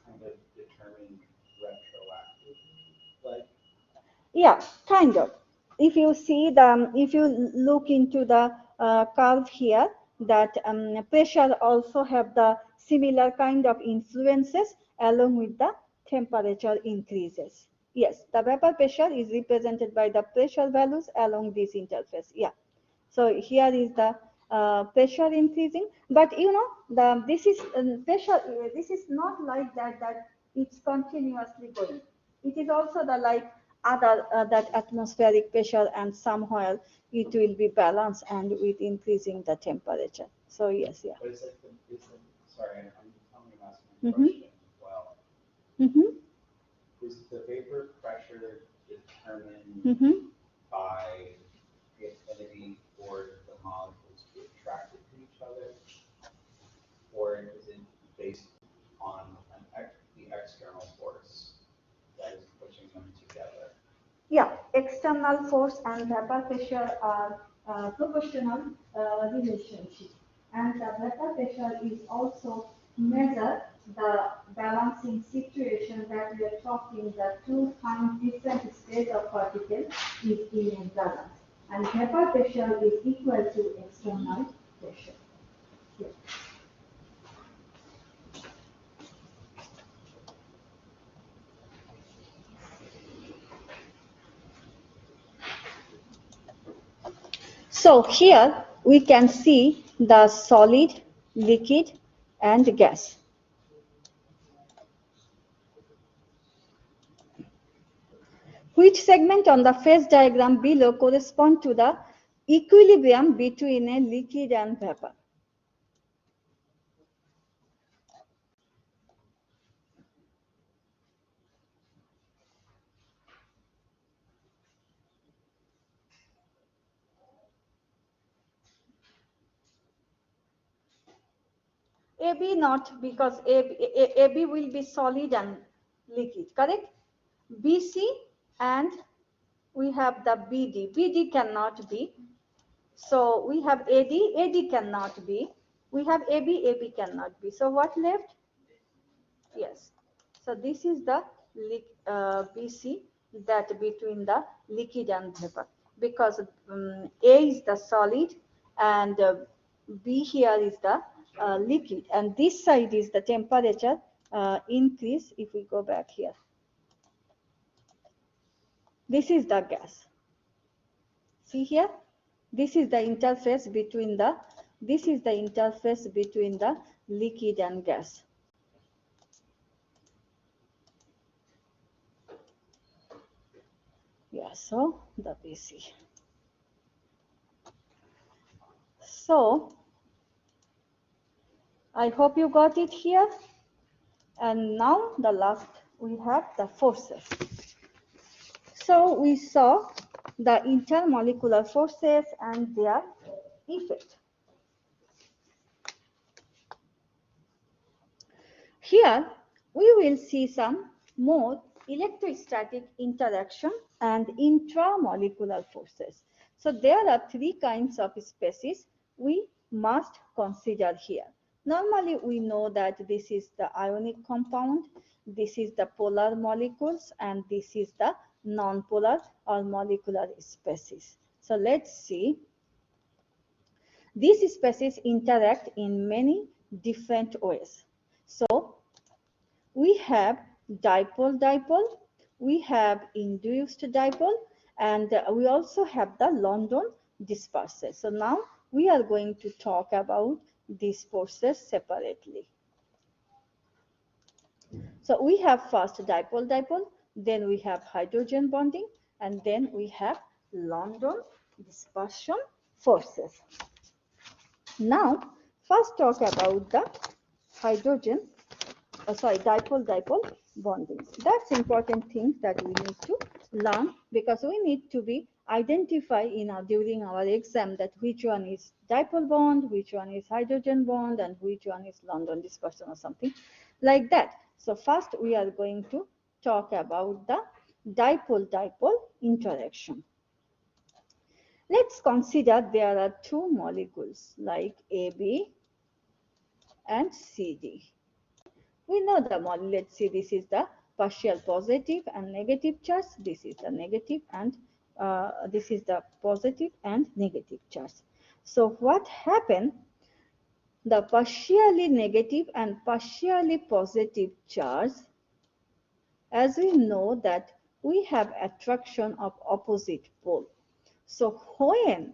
kind of determined retroactively? Like, Yeah, kind of. If you see if you look into the curve here, that pressure also have the similar kind of influences along with the temperature increases. Yes, the vapor pressure is represented by the pressure values along this interface. Yeah. So here is the pressure increasing, but you know this is pressure. This is not like that it's continuously going. It is also the like other that atmospheric pressure, and somewhere it will be balanced and with increasing the temperature. So yes, yeah. but sorry, I'm asking a Mm-hmm. question as well. Mm-hmm. Is the vapor pressure determined Mm-hmm. by the affinity for the molecules to be attracted to each other? Or is it based on the external force that is pushing them together? Yeah, external force and vapor pressure are proportional relationship, and the vapor pressure is also measure the balancing situation that we are talking. The two find different states of particle is in imbalance, and vapor pressure is equal to external pressure. Yeah. So here we can see the solid, liquid and gas. Which segment on the phase diagram below correspond to the equilibrium between a liquid and vapor? AB not, because AB will be solid and liquid, correct? BC and we have the BD. BD cannot be. So we have AD, AD cannot be. We have AB, AB cannot be. So what left? Yes. So this is the BC, that between the liquid and vapor, because A is the solid and B here is the liquid, and this side is the temperature increase. If we go back here, this is the gas. See here, this is the interface between the liquid and gas. Yeah, so the BC. So I hope you got it here. And now the last, we have the forces. So we saw the intermolecular forces and their effect. Here we will see some more electrostatic interaction and intramolecular forces. So there are three kinds of species we must consider here. Normally we know that this is the ionic compound, this is the polar molecules, and this is the non-polar or molecular species. So let's see. These species interact in many different ways. So we have dipole-dipole, we have induced dipole, and we also have the London dispersal. So now we are going to talk about these forces separately. So we have first dipole-dipole, then we have hydrogen bonding, and then we have London dispersion forces. Now, first talk about the dipole-dipole bonding. That's important things that we need to learn, because we need to be identify during our exam that which one is dipole bond, which one is hydrogen bond, and which one is London dispersion or something like that. So first we are going to talk about the dipole-dipole interaction. Let's consider there are two molecules like AB and CD. We know the molecule. Let's see, this is the partial positive and negative charge. This is the negative and this is the positive and negative charge. So what happened? The partially negative and partially positive charge, as we know that we have attraction of opposite pole. So when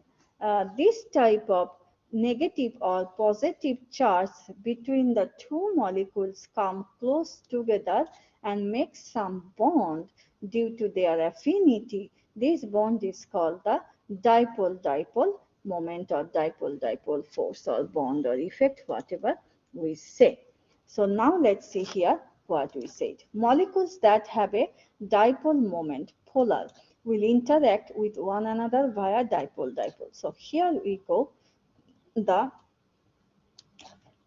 this type of negative or positive charge between the two molecules come close together and make some bond due to their affinity, this bond is called the dipole-dipole moment or dipole-dipole force or bond or effect, whatever we say. So now let's see here what we said. Molecules that have a dipole moment, polar, will interact with one another via dipole-dipole. So here we go,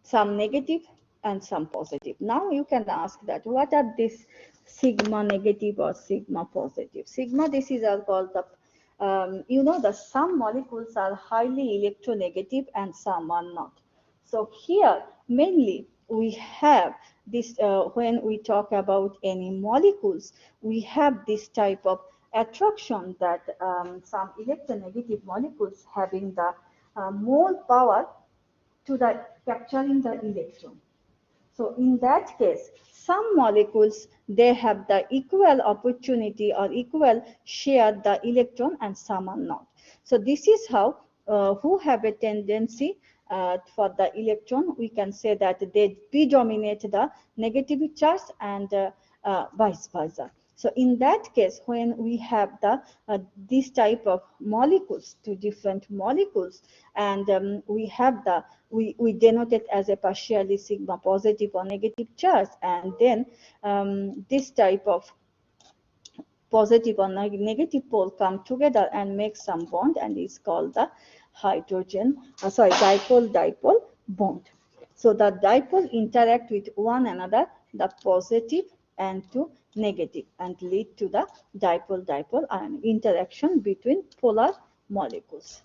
some negative and some positive. Now you can ask that what are these sigma negative or sigma positive? Sigma, this is called the, the some molecules are highly electronegative and some are not. So here mainly we have this, when we talk about any molecules, we have this type of attraction that some electronegative molecules having the more power to the capturing the electron. So in that case, some molecules, they have the equal opportunity or equal share the electron and some are not. So this is how who have a tendency for the electron, we can say that they predominate the negative charge and vice versa. So in that case, when we have the this type of molecules, two different molecules, and we have the we denote it as a partially sigma positive or negative charge, and then this type of positive or negative pole come together and make some bond, and is called the dipole bond. So the dipole interact with one another, the positive and to negative, and lead to the dipole ion interaction between polar molecules.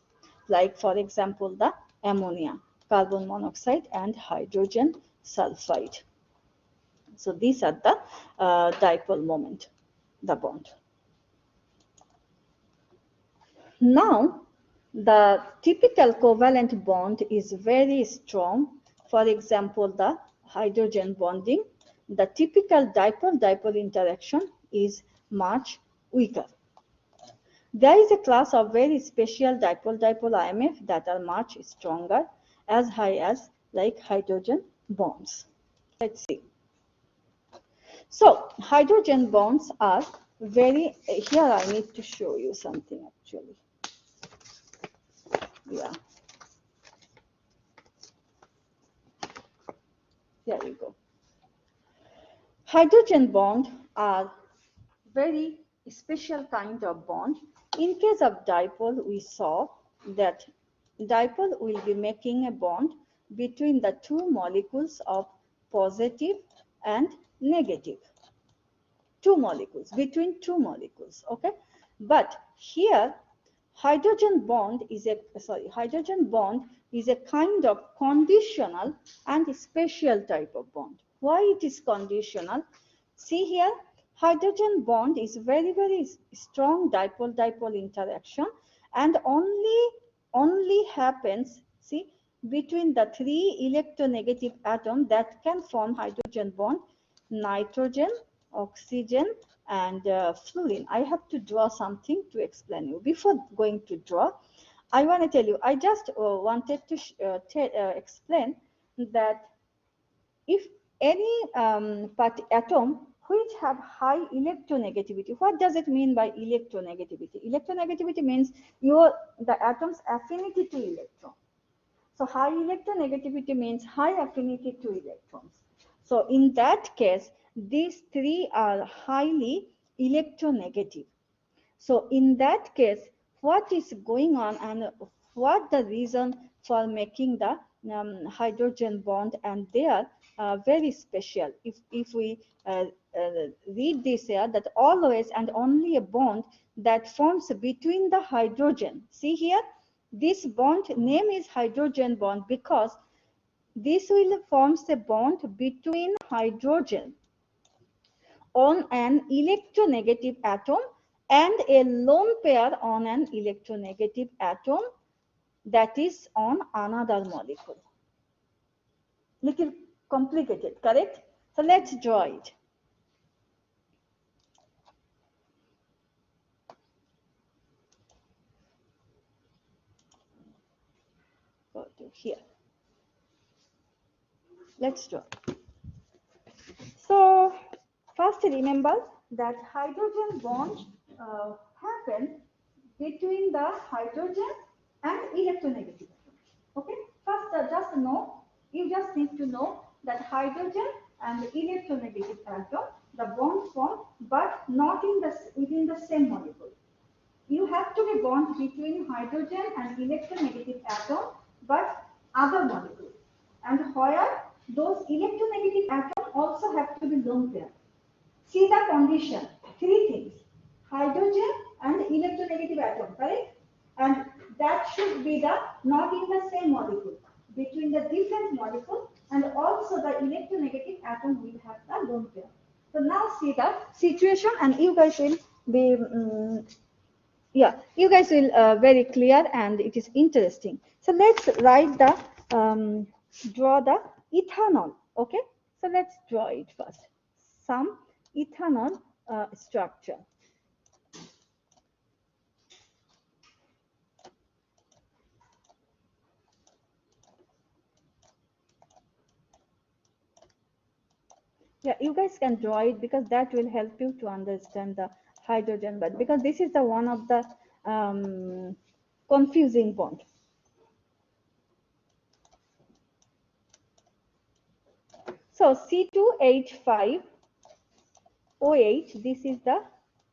Like for example, the ammonia, carbon monoxide and hydrogen sulfide. So these are the dipole moment, the bond. Now, the typical covalent bond is very strong. For example, the hydrogen bonding. The typical dipole-dipole interaction is much weaker. There is a class of very special dipole-dipole IMF that are much stronger, as high as like hydrogen bonds. Let's see. So, hydrogen bonds are very, here I need to show you something actually. Yeah. There you go. Hydrogen bond are very special kind of bond. In case of dipole, we saw that dipole will be making a bond between the two molecules of positive and negative. Between two molecules, okay? But here hydrogen bond is a kind of conditional and special type of bond. Why it is conditional? See here, hydrogen bond is very strong dipole-dipole interaction, and only happens, see, between the three electronegative atoms that can form hydrogen bond: nitrogen, oxygen, and fluorine. I have to draw something to explain you. Before going to draw, I want to tell you, I just wanted to explain that if any atom which have high electronegativity, what does it mean by electronegativity? Electronegativity means the atom's affinity to electron. So high electronegativity means high affinity to electrons. So in that case, these three are highly electronegative. So in that case, what is going on and what the reason for making the hydrogen bond, and they are very special. If we read this here, that always and only a bond that forms between the hydrogen. See here, this bond name is hydrogen bond because this will forms a bond between hydrogen on an electronegative atom and a lone pair on an electronegative atom that is on another molecule. Little complicated, correct? So let's draw it. Go to here. Let's draw. So first remember that hydrogen bond happen between the hydrogen and electronegative atom. Okay, first you just need to know that hydrogen and the electronegative atom, the bond form, but not within the same molecule. You have to be bond between hydrogen and electronegative atom, but other molecule. And where those electronegative atoms also have to be lone pair. See the condition, three things: hydrogen and electronegative atom, correct? And that should be the not in the same molecule, between the different molecule, and also the electronegative atom will have the lone pair. So now see the situation, and you guys will be you guys will very clear, and it is interesting. So let's write the draw the ethanol. Okay, so let's draw it first. Some ethanol structure. Yeah, you guys can draw it because that will help you to understand the hydrogen bond, because this is the one of the confusing bond. So C2H5OH, this is the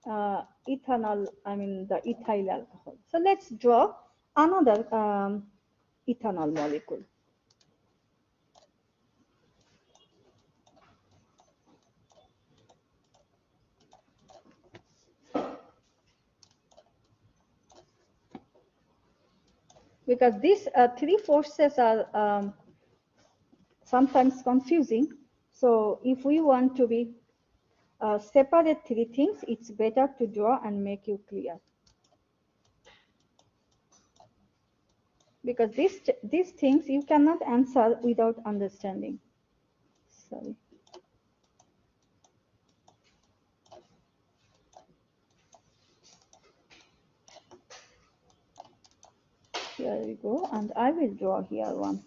ethanol, the ethyl alcohol. So let's draw another ethanol molecule. Because these three forces are sometimes confusing. So if we want to be separate three things, it's better to draw and make you clear. Because these things you cannot answer without understanding. Sorry. Here we go, and I will draw here one.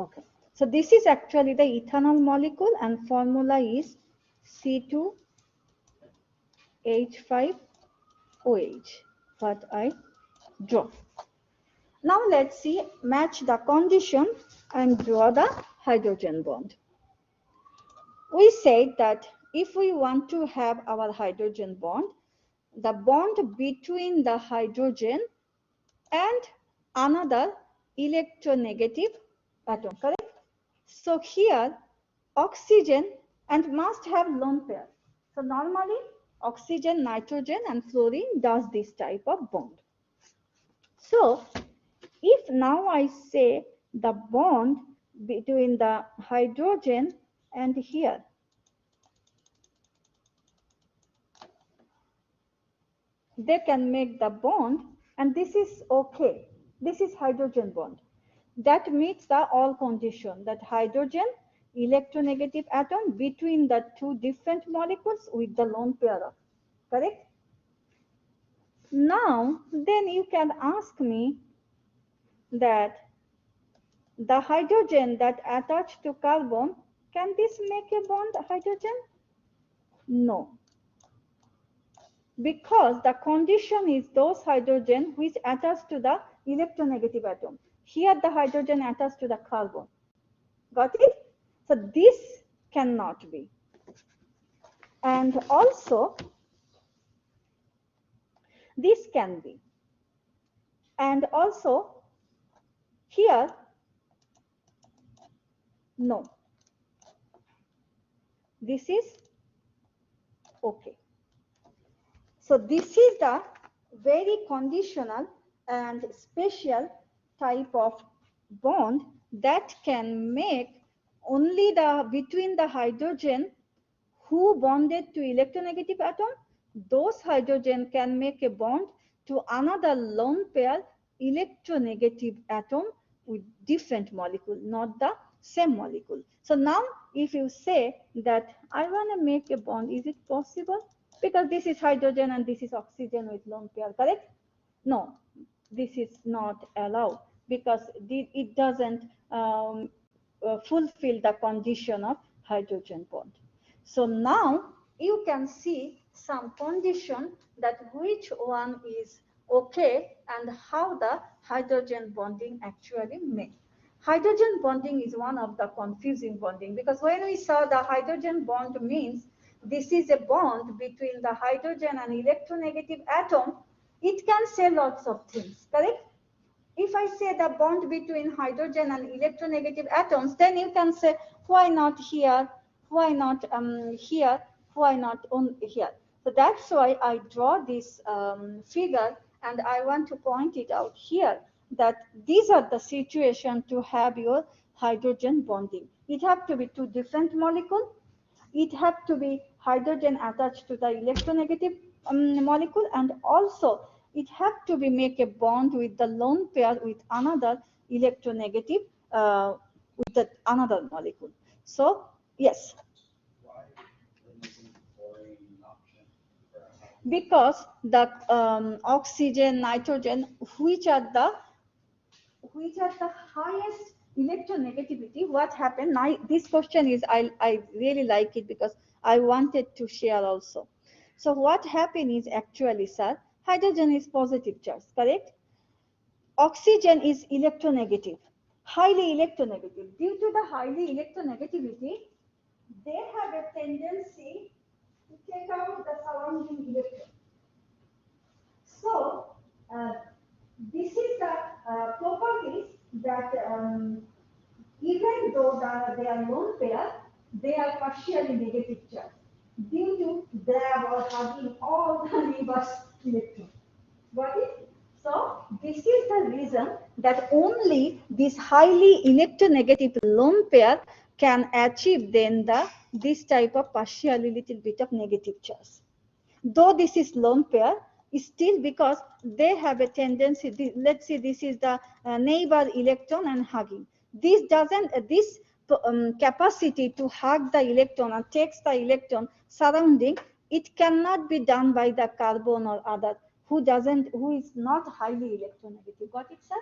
Okay, so this is actually the ethanol molecule, and formula is C2H5OH, what I draw. Now let's see, match the condition and draw the hydrogen bond. We said that if we want to have our hydrogen bond, the bond between the hydrogen and another electronegative atom, correct? So here oxygen and must have lone pair. So normally oxygen, nitrogen and fluorine does this type of bond. So if now I say the bond between the hydrogen and here, they can make the bond, and this is okay. This is hydrogen bond. That meets the all condition, that hydrogen electronegative atom between the two different molecules with the lone pair of, correct? Now, then you can ask me that the hydrogen that attached to carbon, can this make a bond hydrogen? No. Because the condition is those hydrogen which attach to the electronegative atom. Here the hydrogen attached to the carbon. Got it? So this cannot be. And also this can be. And also here, no. This is okay. So this is the very conditional and special type of bond that can make only the between the hydrogen who bonded to electronegative atom, those hydrogen can make a bond to another lone pair electronegative atom with different molecule, not the same molecule. So now if you say that I want to make a bond, is it possible? Because this is hydrogen and this is oxygen with lone pair, correct? No, this is not allowed because it doesn't fulfill the condition of hydrogen bond. So now you can see some condition that which one is okay and how the hydrogen bonding actually make. Hydrogen bonding is one of the confusing bonding because when we saw the hydrogen bond means this is a bond between the hydrogen and electronegative atom, it can say lots of things, correct? If I say the bond between hydrogen and electronegative atoms, then you can say, why not here? Why not here? Why not on here? So that's why I draw this figure and I want to point it out here. that these are the situation to have your hydrogen bonding. It have to be two different molecule. It have to be hydrogen attached to the electronegative molecule, and also it have to be make a bond with the lone pair with another electronegative with the another molecule. So yes. Why isn't chlorine an option for a hydrogen? Because the oxygen, nitrogen, which are the highest electronegativity. What happened? This question is I really like it because I wanted to share also. So what happened is actually, sir, hydrogen is positive charge, correct? Oxygen is electronegative, highly electronegative. Due to the highly electronegativity, they have a tendency to take out the surrounding electron. So, this is the properties that even though they are lone pair, they are partially negative charge due to grab or hugging all the reverse electrons. Got it? So, this is the reason that only this highly electronegative lone pair can achieve then this type of partially little bit of negative charge. Though this is lone pair, still because they have a tendency, let's say this is the neighbor electron and hugging. This doesn't, this capacity to hug the electron and takes the electron surrounding, it cannot be done by the carbon or other who is not highly electronegative. Got it, sir?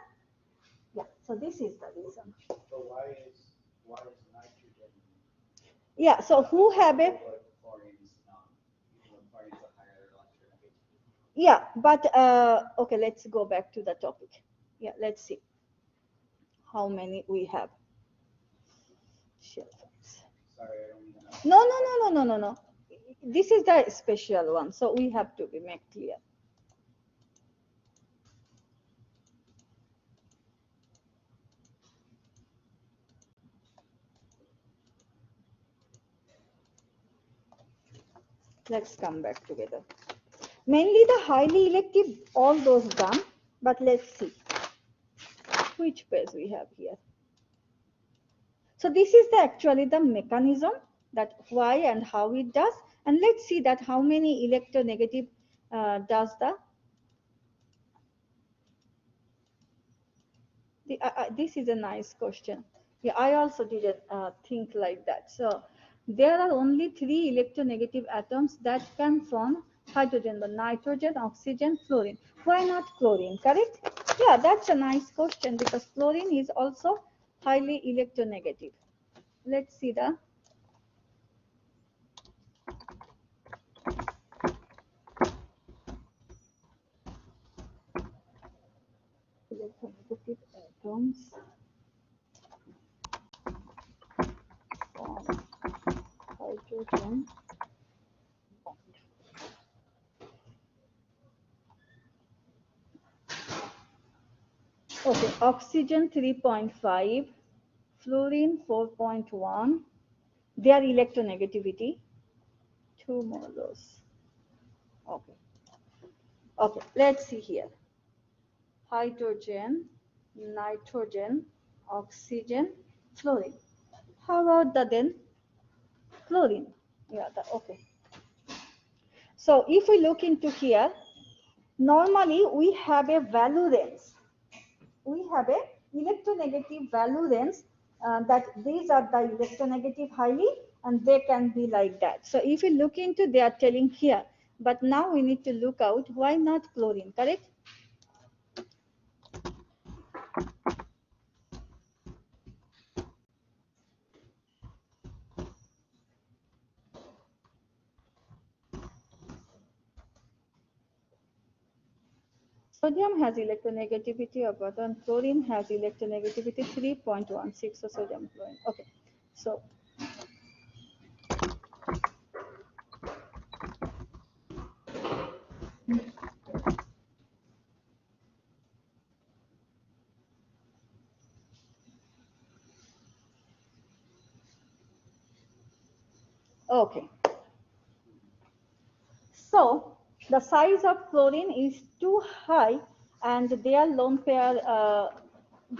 Yeah, so this is the reason. So why is nitrogen? Yeah, so who have a, But chlorine is not, even though chlorine is a higher electronegativity. yeah, but okay, let's go back to the topic. Yeah, let's see how many we have. Sorry, Sorry, I don't mean that. No. This is the special one, so we have to be made clear. Let's come back together. Mainly the highly elective, all those done, but let's see which page we have here. So this is actually the mechanism that why and how it does, and let's see that how many electronegative does this is a nice question. Yeah, I also didn't think like that. So there are only 3 electronegative atoms that can form hydrogen: the nitrogen, oxygen, fluorine. Why not chlorine? Correct? Yeah, that's a nice question because fluorine is also highly electronegative. Let's see the electronegative atoms from hydrogen bond. Okay, oxygen 3.5, fluorine 4.1, their electronegativity, 2 more rows. Okay. Okay, let's see here. Hydrogen, nitrogen, oxygen, fluorine. How about the then chlorine? Yeah, okay. So if we look into here, normally we have a valence. We have a electronegative valence that these are the electronegative highly, and they can be like that. So if you look into, they are telling here, but now we need to look out why not chlorine, correct? Sodium has electronegativity of proton, chlorine has electronegativity 3.16, so sodium chlorine. Okay, so okay. So the size of chlorine is too high and their lone pair,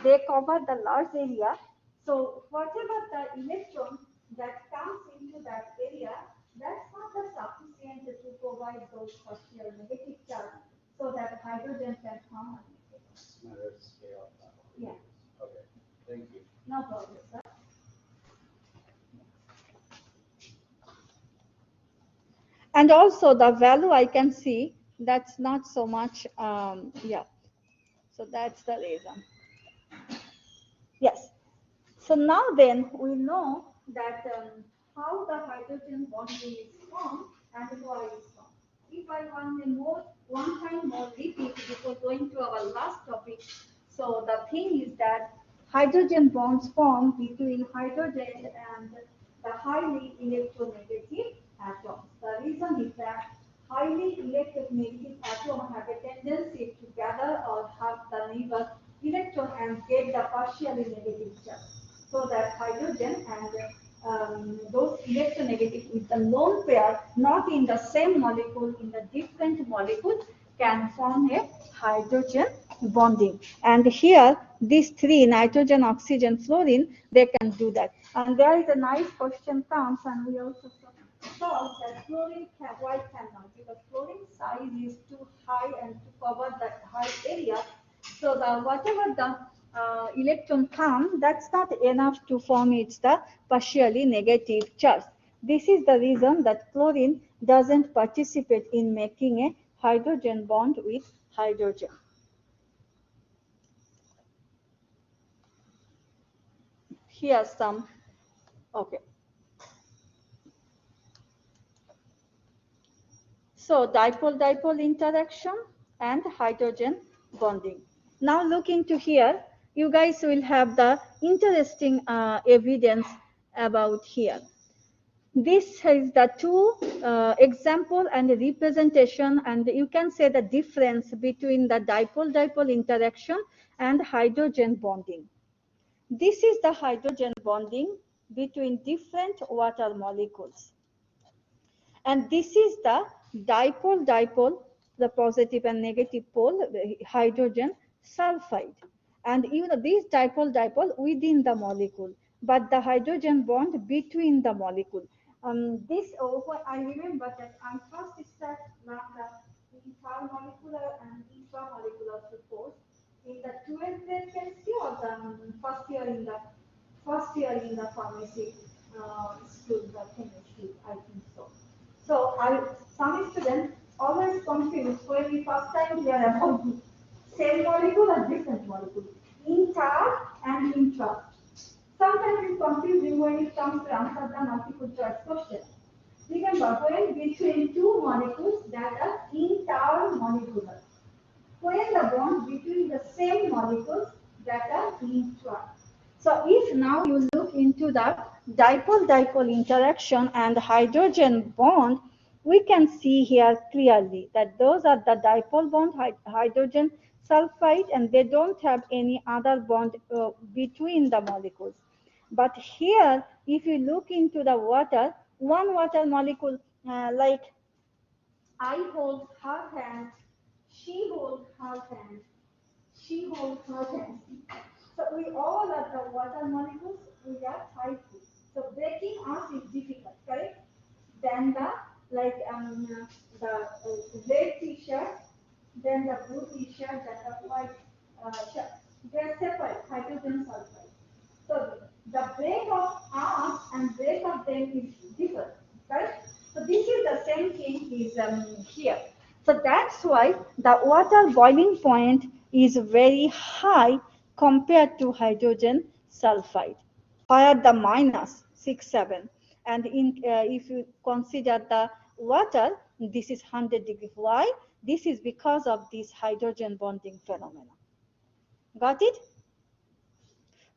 they cover the large area. So whatever the electron that comes into that area, that's not the sufficient to provide those partial negative charge so that hydrogen can form. It's a matter of scale. Yeah. Okay, thank you. No problem, sir. And also the value I can see, that's not so much, yeah. So that's the reason. Yes. So now then we know that how the hydrogen bonding is formed and why it's formed. If I want a one time more repeat before going to our last topic. So the thing is that hydrogen bonds form between hydrogen and the highly electronegative atoms. The reason is that highly electronegative atoms have a tendency to gather or have the neighbor electron and get the partially negative charge. So that hydrogen and those electronegative with the lone pair, not in the same molecule, in the different molecules, can form a hydrogen bonding. And here, these three, nitrogen, oxygen, fluorine, they can do that. And there is a nice question comes, and we also solve that fluorine why cannot, because fluorine size is too high and to cover that high area. So the whatever the electron come, that's not enough to form its the partially negative charge. This is the reason that chlorine doesn't participate in making a hydrogen bond with hydrogen. Here's some, okay. So dipole-dipole interaction and hydrogen bonding. Now look into here, you guys will have the interesting evidence about here. This is the two example and representation, and you can say the difference between the dipole-dipole interaction and hydrogen bonding. This is the hydrogen bonding between different water molecules. And this is the dipole-dipole, the positive and negative pole, the hydrogen sulfide. And you know, these dipole-dipole within the molecule, but the hydrogen bond between the molecule. I remember that I first started the intermolecular and intramolecular support in the 12th grade chemistry or the first year in the pharmacy school, the chemistry, I think so. So some students always confused when we first time hear about the same molecule or different molecule, inter and intra. Sometimes it's confusing when it comes to answer the multiple choice question. Remember, when between two molecules that are intermolecular, when the bond between the same molecules that are intra. So if now you look into the dipole-dipole interaction and hydrogen bond, we can see here clearly that those are the dipole bond hydrogen sulfide, and they don't have any other bond between the molecules. But here, if you look into the water, one water molecule like I hold her hand, she holds her hand, she holds her hand. So we all are the water molecules, we are tied to. So breaking us is difficult, correct? Then the red t-shirt, then the blue t-shirt, then the white shirt. They are separate, hydrogen sulfide. So the break of us and break of them is different, correct? So this is the same thing is here. So that's why the water boiling point is very high compared to hydrogen sulfide, where the minus 6, 7. And if you consider the water, this is 100 degrees. Why? This is because of this hydrogen bonding phenomena. Got it?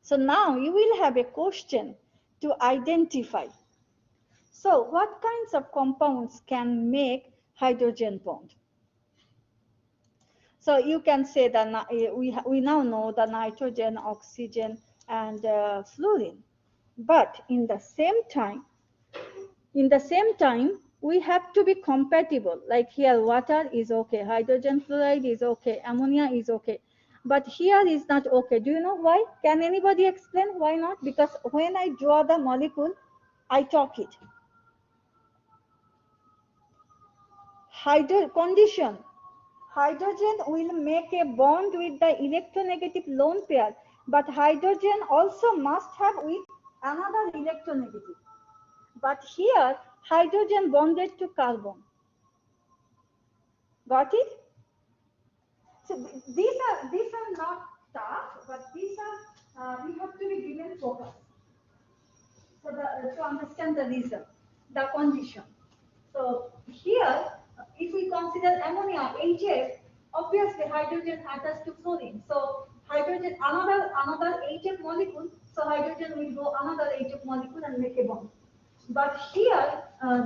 So now you will have a question to identify. So what kinds of compounds can make hydrogen bond? So you can say that we now know the nitrogen, oxygen, and fluorine. But in the same time, we have to be compatible. Like here, water is okay, hydrogen fluoride is okay, ammonia is okay. But here is not okay. Do you know why? Can anybody explain why not? Because when I draw the molecule, I talk it. Condition. Hydrogen will make a bond with the electronegative lone pair, but hydrogen also must have with another electronegative. But here, hydrogen bonded to carbon. Got it? So these are not tough, but these are we have to be given focus. So to understand the reason, the condition. So here, if we consider ammonia, HF, obviously hydrogen attached to fluorine. So hydrogen, another HF molecule. So hydrogen will go another HF molecule and make a bond. But here,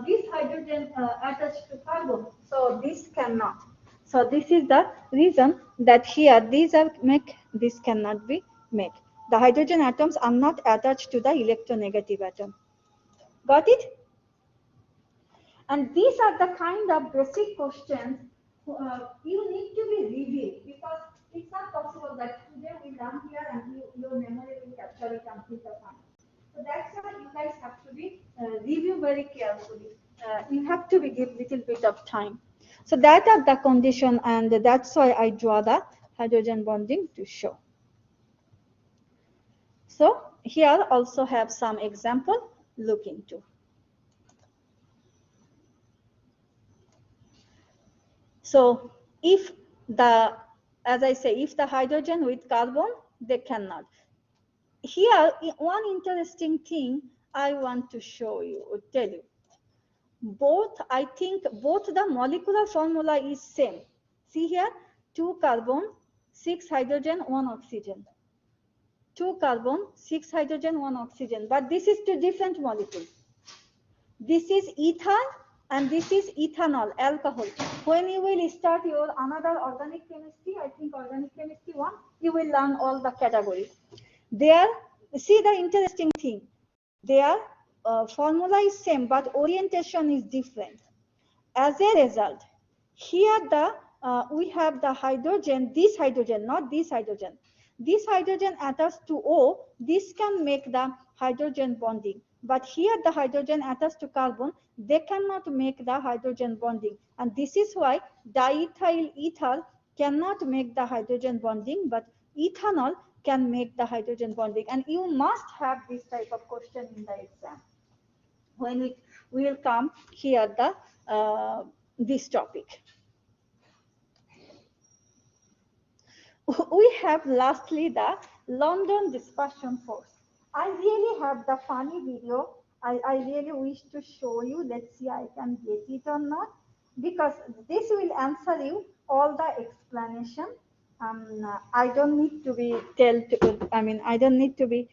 this hydrogen attached to carbon. So this cannot. So this is the reason that here these are make, this cannot be made. The hydrogen atoms are not attached to the electronegative atom. Got it? And these are the kind of basic questions you need to be reviewed, because it's not possible that today we learn here and your memory will capture it until the time. So that's why you guys have to be review very carefully. You have to be give little bit of time. So that are the condition, and that's why I draw the hydrogen bonding to show. So here also have some example, look into. So if the, as I say, if the hydrogen with carbon, they cannot. Here, one interesting thing I want to show you, or tell you. Both, I think both the molecular formula is same. See here, 2 carbon, 6 hydrogen, 1 oxygen. 2 carbon, 6 hydrogen, 1 oxygen. But this is 2 different molecules. This is ether and this is ethanol, alcohol. When you will start your another organic chemistry, I think organic chemistry 1, you will learn all the categories. There, see the interesting thing. Their formula is same, but orientation is different. As a result, here we have the hydrogen, this hydrogen, not this hydrogen. This hydrogen attached to O, this can make the hydrogen bonding. But here the hydrogen attached to carbon, they cannot make the hydrogen bonding. And this is why diethyl ether cannot make the hydrogen bonding, but ethanol can make the hydrogen bonding. And you must have this type of question in the exam. When we will come here the this topic. We have lastly the London dispersion force. I really have the funny video. I really wish to show you. Let's see I can get it or not, because this will answer you all the explanation. I don't need to be I don't need to be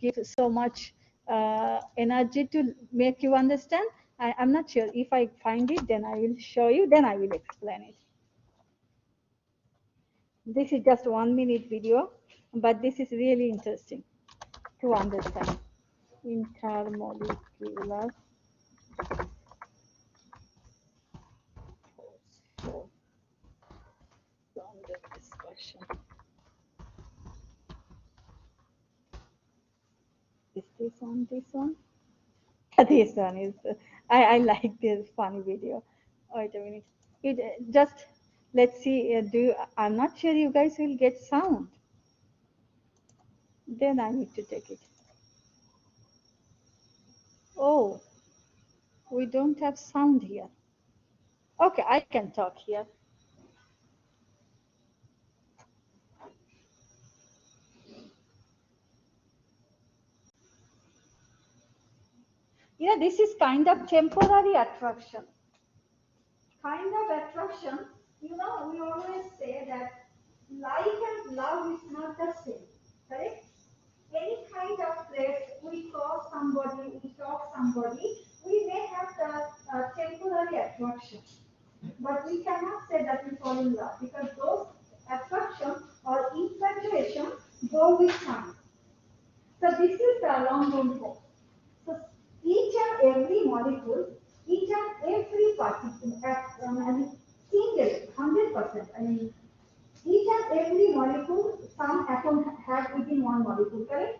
give so much energy to make you understand. I'm not sure. If I find it, then I will show you, then I will explain it. This is just 1 minute video, but this is really interesting to understand. Intermolecular force. London dispersion. Is this on this one? This one is, I like this funny video. Wait a minute. It just, let's see, I'm not sure you guys will get sound. Then I need to take it. Oh, we don't have sound here. Okay, I can talk here. This is kind of temporary attraction. Kind of attraction, we always say that like and love is not the same, correct? Any kind of place, we cross somebody, we talk somebody, we may have the temporary attraction. But we cannot say that we fall in love, because those attraction or infatuation go with time. So this is the long-term force. So each and every molecule, each and I mean, single, 100%. I mean, each and every molecule, some atom have within one molecule, correct?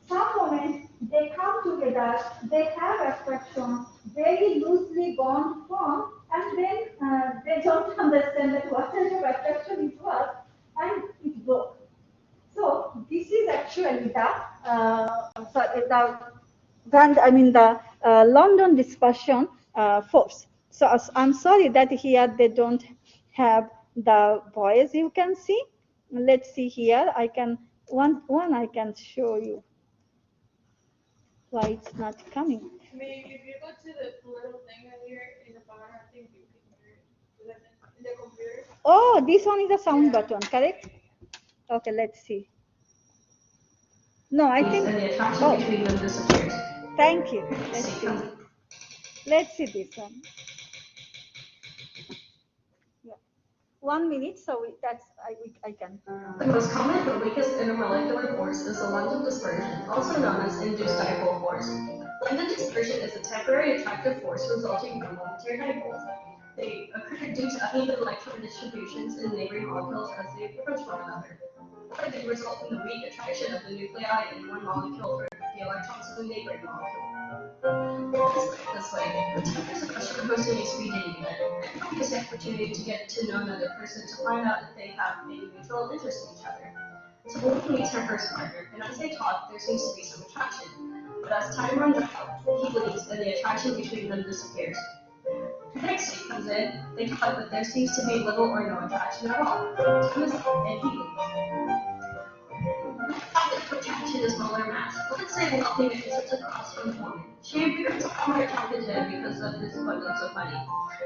Some moments they come together, they have attraction, very loosely bond form, and then they don't understand that what kind of attraction it was, and it broke. So this is actually the London dispersion force. So I'm sorry that here they don't have the voice. You can see. Let's see here. I can one I can show you why it's not coming. Maybe if you go to the little thing right here in the bottom, I think you can hear it. Is that in the computer? Oh, this one is the sound Yeah. button, correct? Okay, let's see. No, I think. And the attraction Oh, between them disappears. thank you. Let's see. Let's see this one. Yeah. 1 minute, so I can. The most common but weakest intermolecular force is the London dispersion, also known as induced dipole force. London dispersion is a temporary attractive force resulting from momentary dipoles. They occur due to uneven electron distributions in neighboring molecules as they approach one another. Or they result in the weak attraction of the nuclei in one molecule for the electrons of the neighboring molecule. This way, the tempers of a supposed to be dating and use the opportunity to get to know another person to find out if they have a mutual interest in each other. So both meets her first partner, and as they talk, there seems to be some attraction. But as time runs out, he leaves, and the attraction between them disappears. The next scene comes in, they talk, but there seems to be little or no attraction at all. Time is up, and he leaves. Attraction is molar mass. Let's say a wealthy man sits across from a woman. She appears to be more attracted to him because of his abundance of money.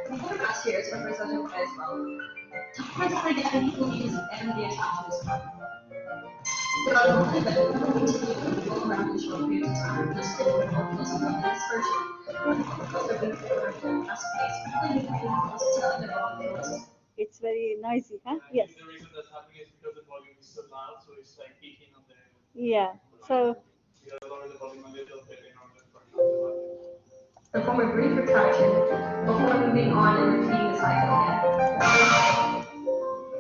The molar mass here is represented by his wealth. Time and again, he leaves, and the attraction is gone. There are only that people continue to go around in short periods of time, just like the molecules of the dispersion. When the molecules are being formed in a space, quickly becoming close to other molecules. It's very noisy, huh? Yeah, I Yes. think the reason that's happening is because the volume is so loud, so it's like peaking on the. Yeah. So You gotta lower the volume a little bit in order for it not to happen. The form of brief retraction before moving on and repeating the cycle again.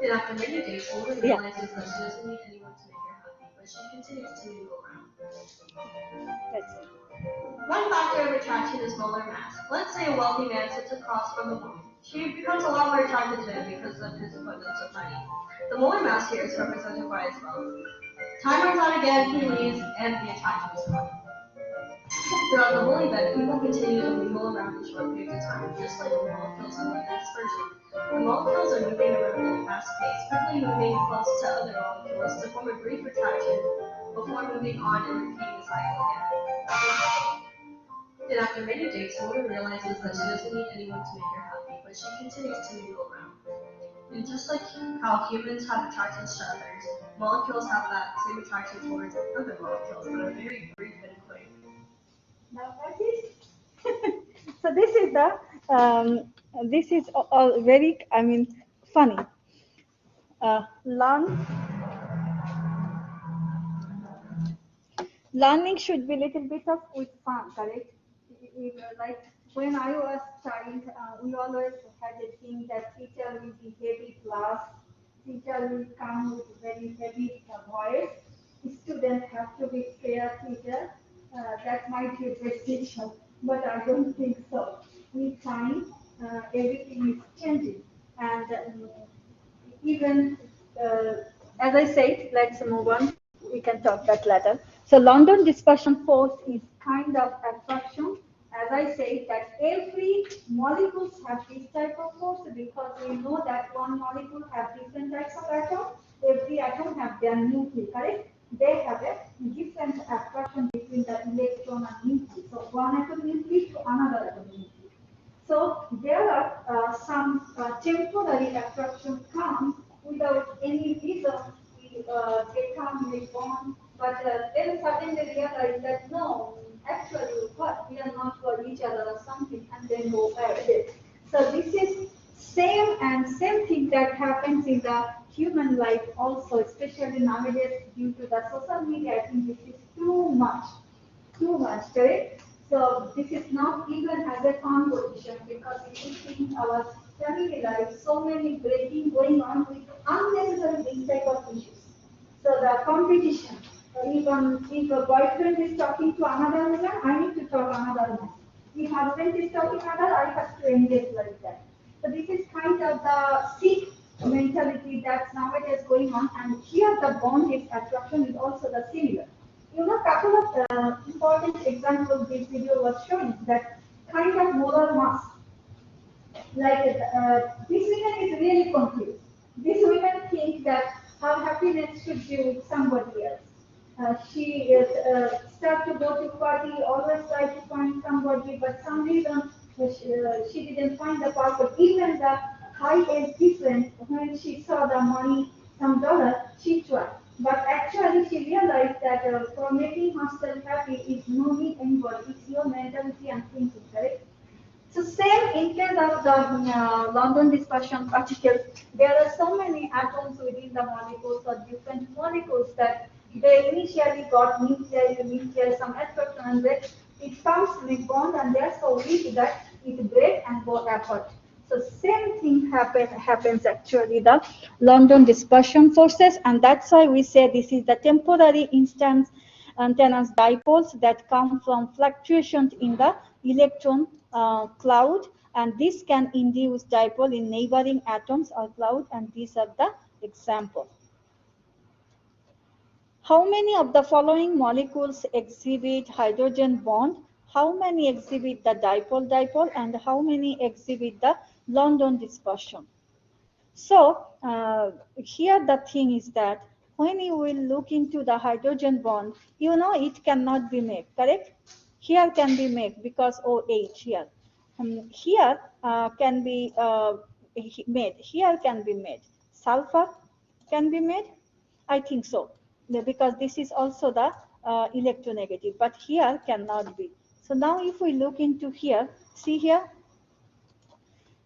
And after many days, Olga realizes that she doesn't need anyone to make her happy, but she continues to mingle around. let's see. One factor of attraction is molar mass. Let's say a wealthy man sits across from a woman. She becomes a lot more attracted to him because of his abundance of money. The molar mass here is represented by his wealth. Time runs out again, he leaves, and the attraction is gone. Throughout the whole event, people continue to mingle around in short periods of time, just like the molecules in the dispersion. The molecules are moving around at a fast pace, quickly moving close to other molecules to form a brief attraction before moving on and repeating the cycle again. And after many dates, Mona realizes that she doesn't need anyone to make her happy, but she continues to mingle around. And just like how humans have attractions to others, molecules have that same attraction towards other molecules, but are very brief and quick. Now that is. So this is all very, I mean, funny. Learn Learning should be a little bit of with fun, correct? Like when I was child, we always had a thing that teacher will be heavy class, teacher will come with very heavy voice, students have to be fair teacher. That might be a decision, but I don't think so. With time, everything is changing, and even as I said, let's move on. We can talk that later. So London dispersion force is kind of attraction. As I said, that every molecules have this type of force because we know that one molecule have different types of atom. Every atom have their nuclei, correct? They have a different attraction between the electron and nuclei. So one atom nuclei to another atom nuclei. So there are some temporary attraction comes without any reason. They come, they bond, but then suddenly realize that no, actually, what we are not for each other or something, and then go away. So this is same thing that happens in the human life also, especially nowadays due to the social media. I think this is too much, correct? So this is not even as a competition because if you think our family life, so many breaking going on with unnecessary these type of issues. So the competition, if a boyfriend is talking to another woman, I need to talk another woman. If husband is talking another, I have to engage like that. So this is kind of the seek mentality that's nowadays going on, and here the bond is attraction is also the similar. You know, couple of important examples this video was showing that kind of moral mass. Like this women is really confused. These women think that her happiness should be with somebody else. She is start to go to party, always try to find somebody, but some reason she didn't find the partner. Even the high age difference, when she saw the money, some dollar, she tried. But actually, she realized that for making herself happy is no need anybody. It's your mentality and thinking, correct? So same in case of the London dispersion particles, there are so many atoms within the molecules or different molecules that they initially got nuclear, some attraction, and then it comes with bond, and they're so weak that it breaks and go apart. So same thing happens actually the London dispersion forces, and that's why we say this is the temporary instance antennas dipoles that come from fluctuations in the electron cloud, and this can induce dipole in neighboring atoms or cloud, and these are the examples. How many of the following molecules exhibit hydrogen bond? How many exhibit the dipole-dipole, and how many exhibit the London dispersion? So here the thing is that when you will look into the hydrogen bond, you know it cannot be made, correct? Here can be made because OH here. Here can be made. Here can be made. Sulfur can be made. I think so, because this is also the electronegative, but here cannot be. So now if we look into here, see here,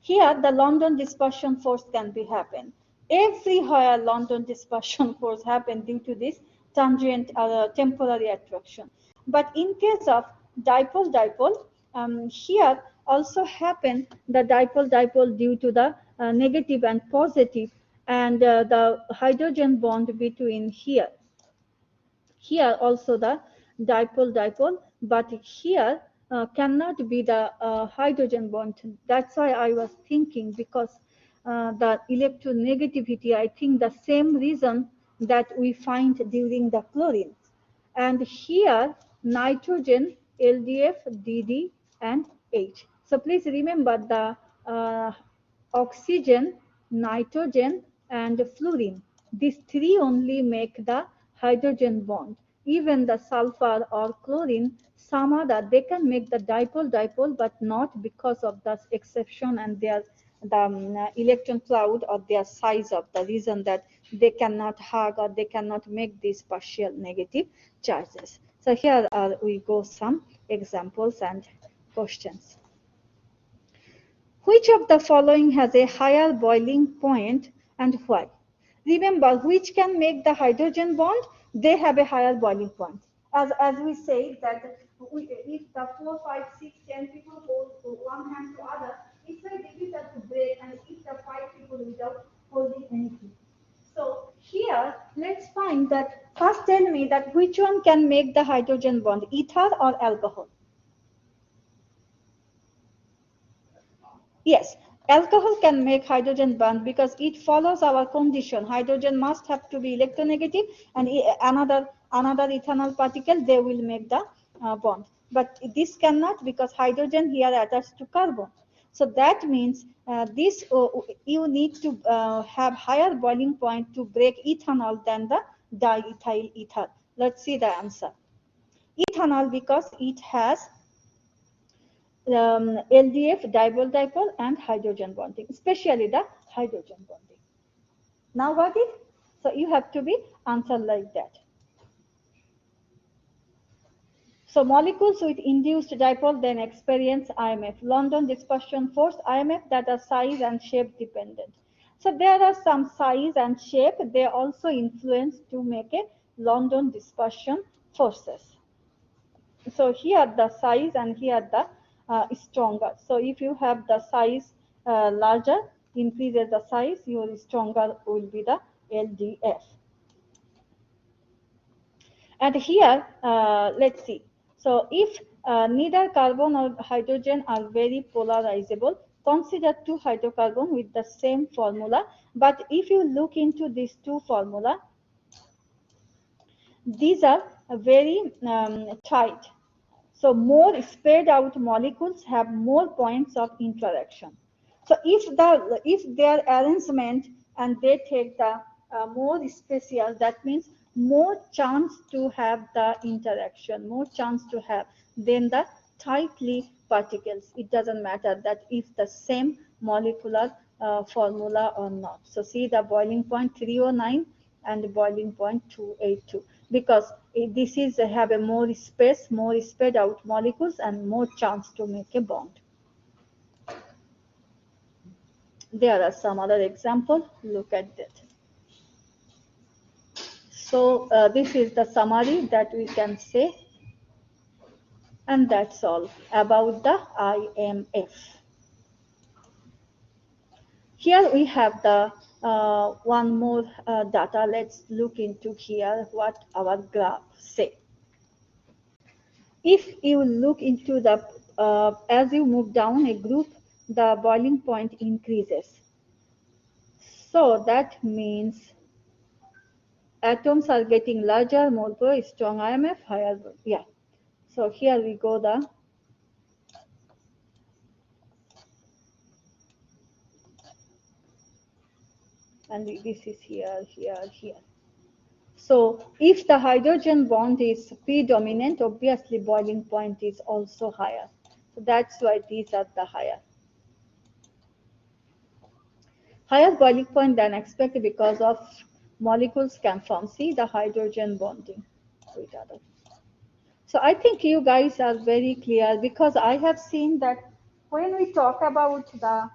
here, the London dispersion force can be happen. Everywhere London dispersion force happen due to this tangent temporary attraction. But in case of dipole-dipole, here also happen the dipole-dipole due to the negative and positive, and the hydrogen bond between here. Here also the dipole-dipole, but here cannot be the hydrogen bond. That's why I was thinking, because the electronegativity, I think the same reason that we find during the chlorine. And here nitrogen, LDF, DD, and H. So please remember the oxygen, nitrogen, and fluorine. These three only make the hydrogen bond. Even the sulfur or chlorine, some other, they can make the dipole-dipole, but not because of the exception and their the electron cloud or their size of the reason that they cannot hug or they cannot make these partial negative charges. So here we go some examples and questions. Which of the following has a higher boiling point and why? Remember, which can make the hydrogen bond? They have a higher boiling point. As we say that if the 4, 5, 6, 10 people hold one hand to other, it's very difficult to break, and if the 5 people without holding anything. So here, let's find that, first tell me that which one can make the hydrogen bond, ether or alcohol? Yes, alcohol can make hydrogen bond because it follows our condition. Hydrogen must have to be electronegative, and another ethanol particle, they will make the bond. But this cannot, because hydrogen here attached to carbon. So that means this you need to have higher boiling point to break ethanol than the diethyl ether. Let's see the answer. Ethanol, because it has LDF, dipole-dipole, and hydrogen bonding, especially the hydrogen bonding. Now got it? So you have to be answered like that. So molecules with induced dipole then experience IMF, London dispersion force, IMF, that are size and shape dependent. So there are some size and shape, they also influence to make a London dispersion forces. So here the size and here the stronger. So if you have the size larger, increases the size, your stronger will be the LDF. And here, let's see. So if neither carbon or hydrogen are very polarizable, consider two hydrocarbons with the same formula. But if you look into these two formula, these are very tight. So more spread out molecules have more points of interaction. So if their arrangement and they take the more special, that means more chance to have the interaction, more chance to have than the tightly particles. It doesn't matter that if the same molecular formula or not. So see the boiling point 309 and the boiling point 282, because this is have a more space, more spread out molecules and more chance to make a bond. There are some other example. Look at that. So this is the summary that we can say, and that's all about the IMF. Here we have the one more data. Let's look into here what our graph say. If you look into the, as you move down a group, the boiling point increases. So that means atoms are getting larger, more poor, strong IMF, higher, yeah. So here we go the, and this is here, here, here. So if the hydrogen bond is predominant, obviously boiling point is also higher. So that's why these are the higher. Higher boiling point than expected because of molecules can form. See the hydrogen bonding to each other. So I think you guys are very clear, because I have seen that when we talk about the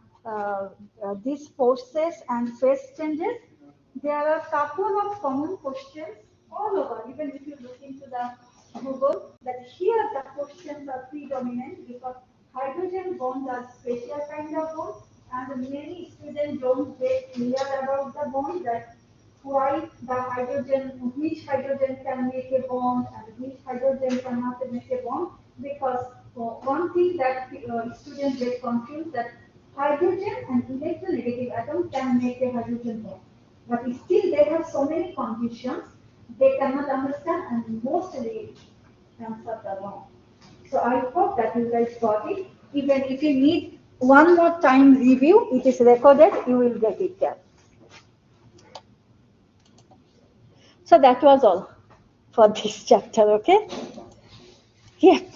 these forces and phase changes, there are a couple of common questions all over. Even if you look into the Google, that here the questions are predominant because hydrogen bonds are special kind of bonds, and many students don't get clear about the bond, that why the hydrogen, which hydrogen can make a bond and which hydrogen cannot make a bond, because one thing that students get confused, that hydrogen and electronegative atom can make a hydrogen bond, but still they have so many conditions they cannot understand and mostly answer the wrong. So I hope that you guys got it. Even if you need one more time review, it is recorded, you will get it there. So that was all for this chapter, okay? Yep.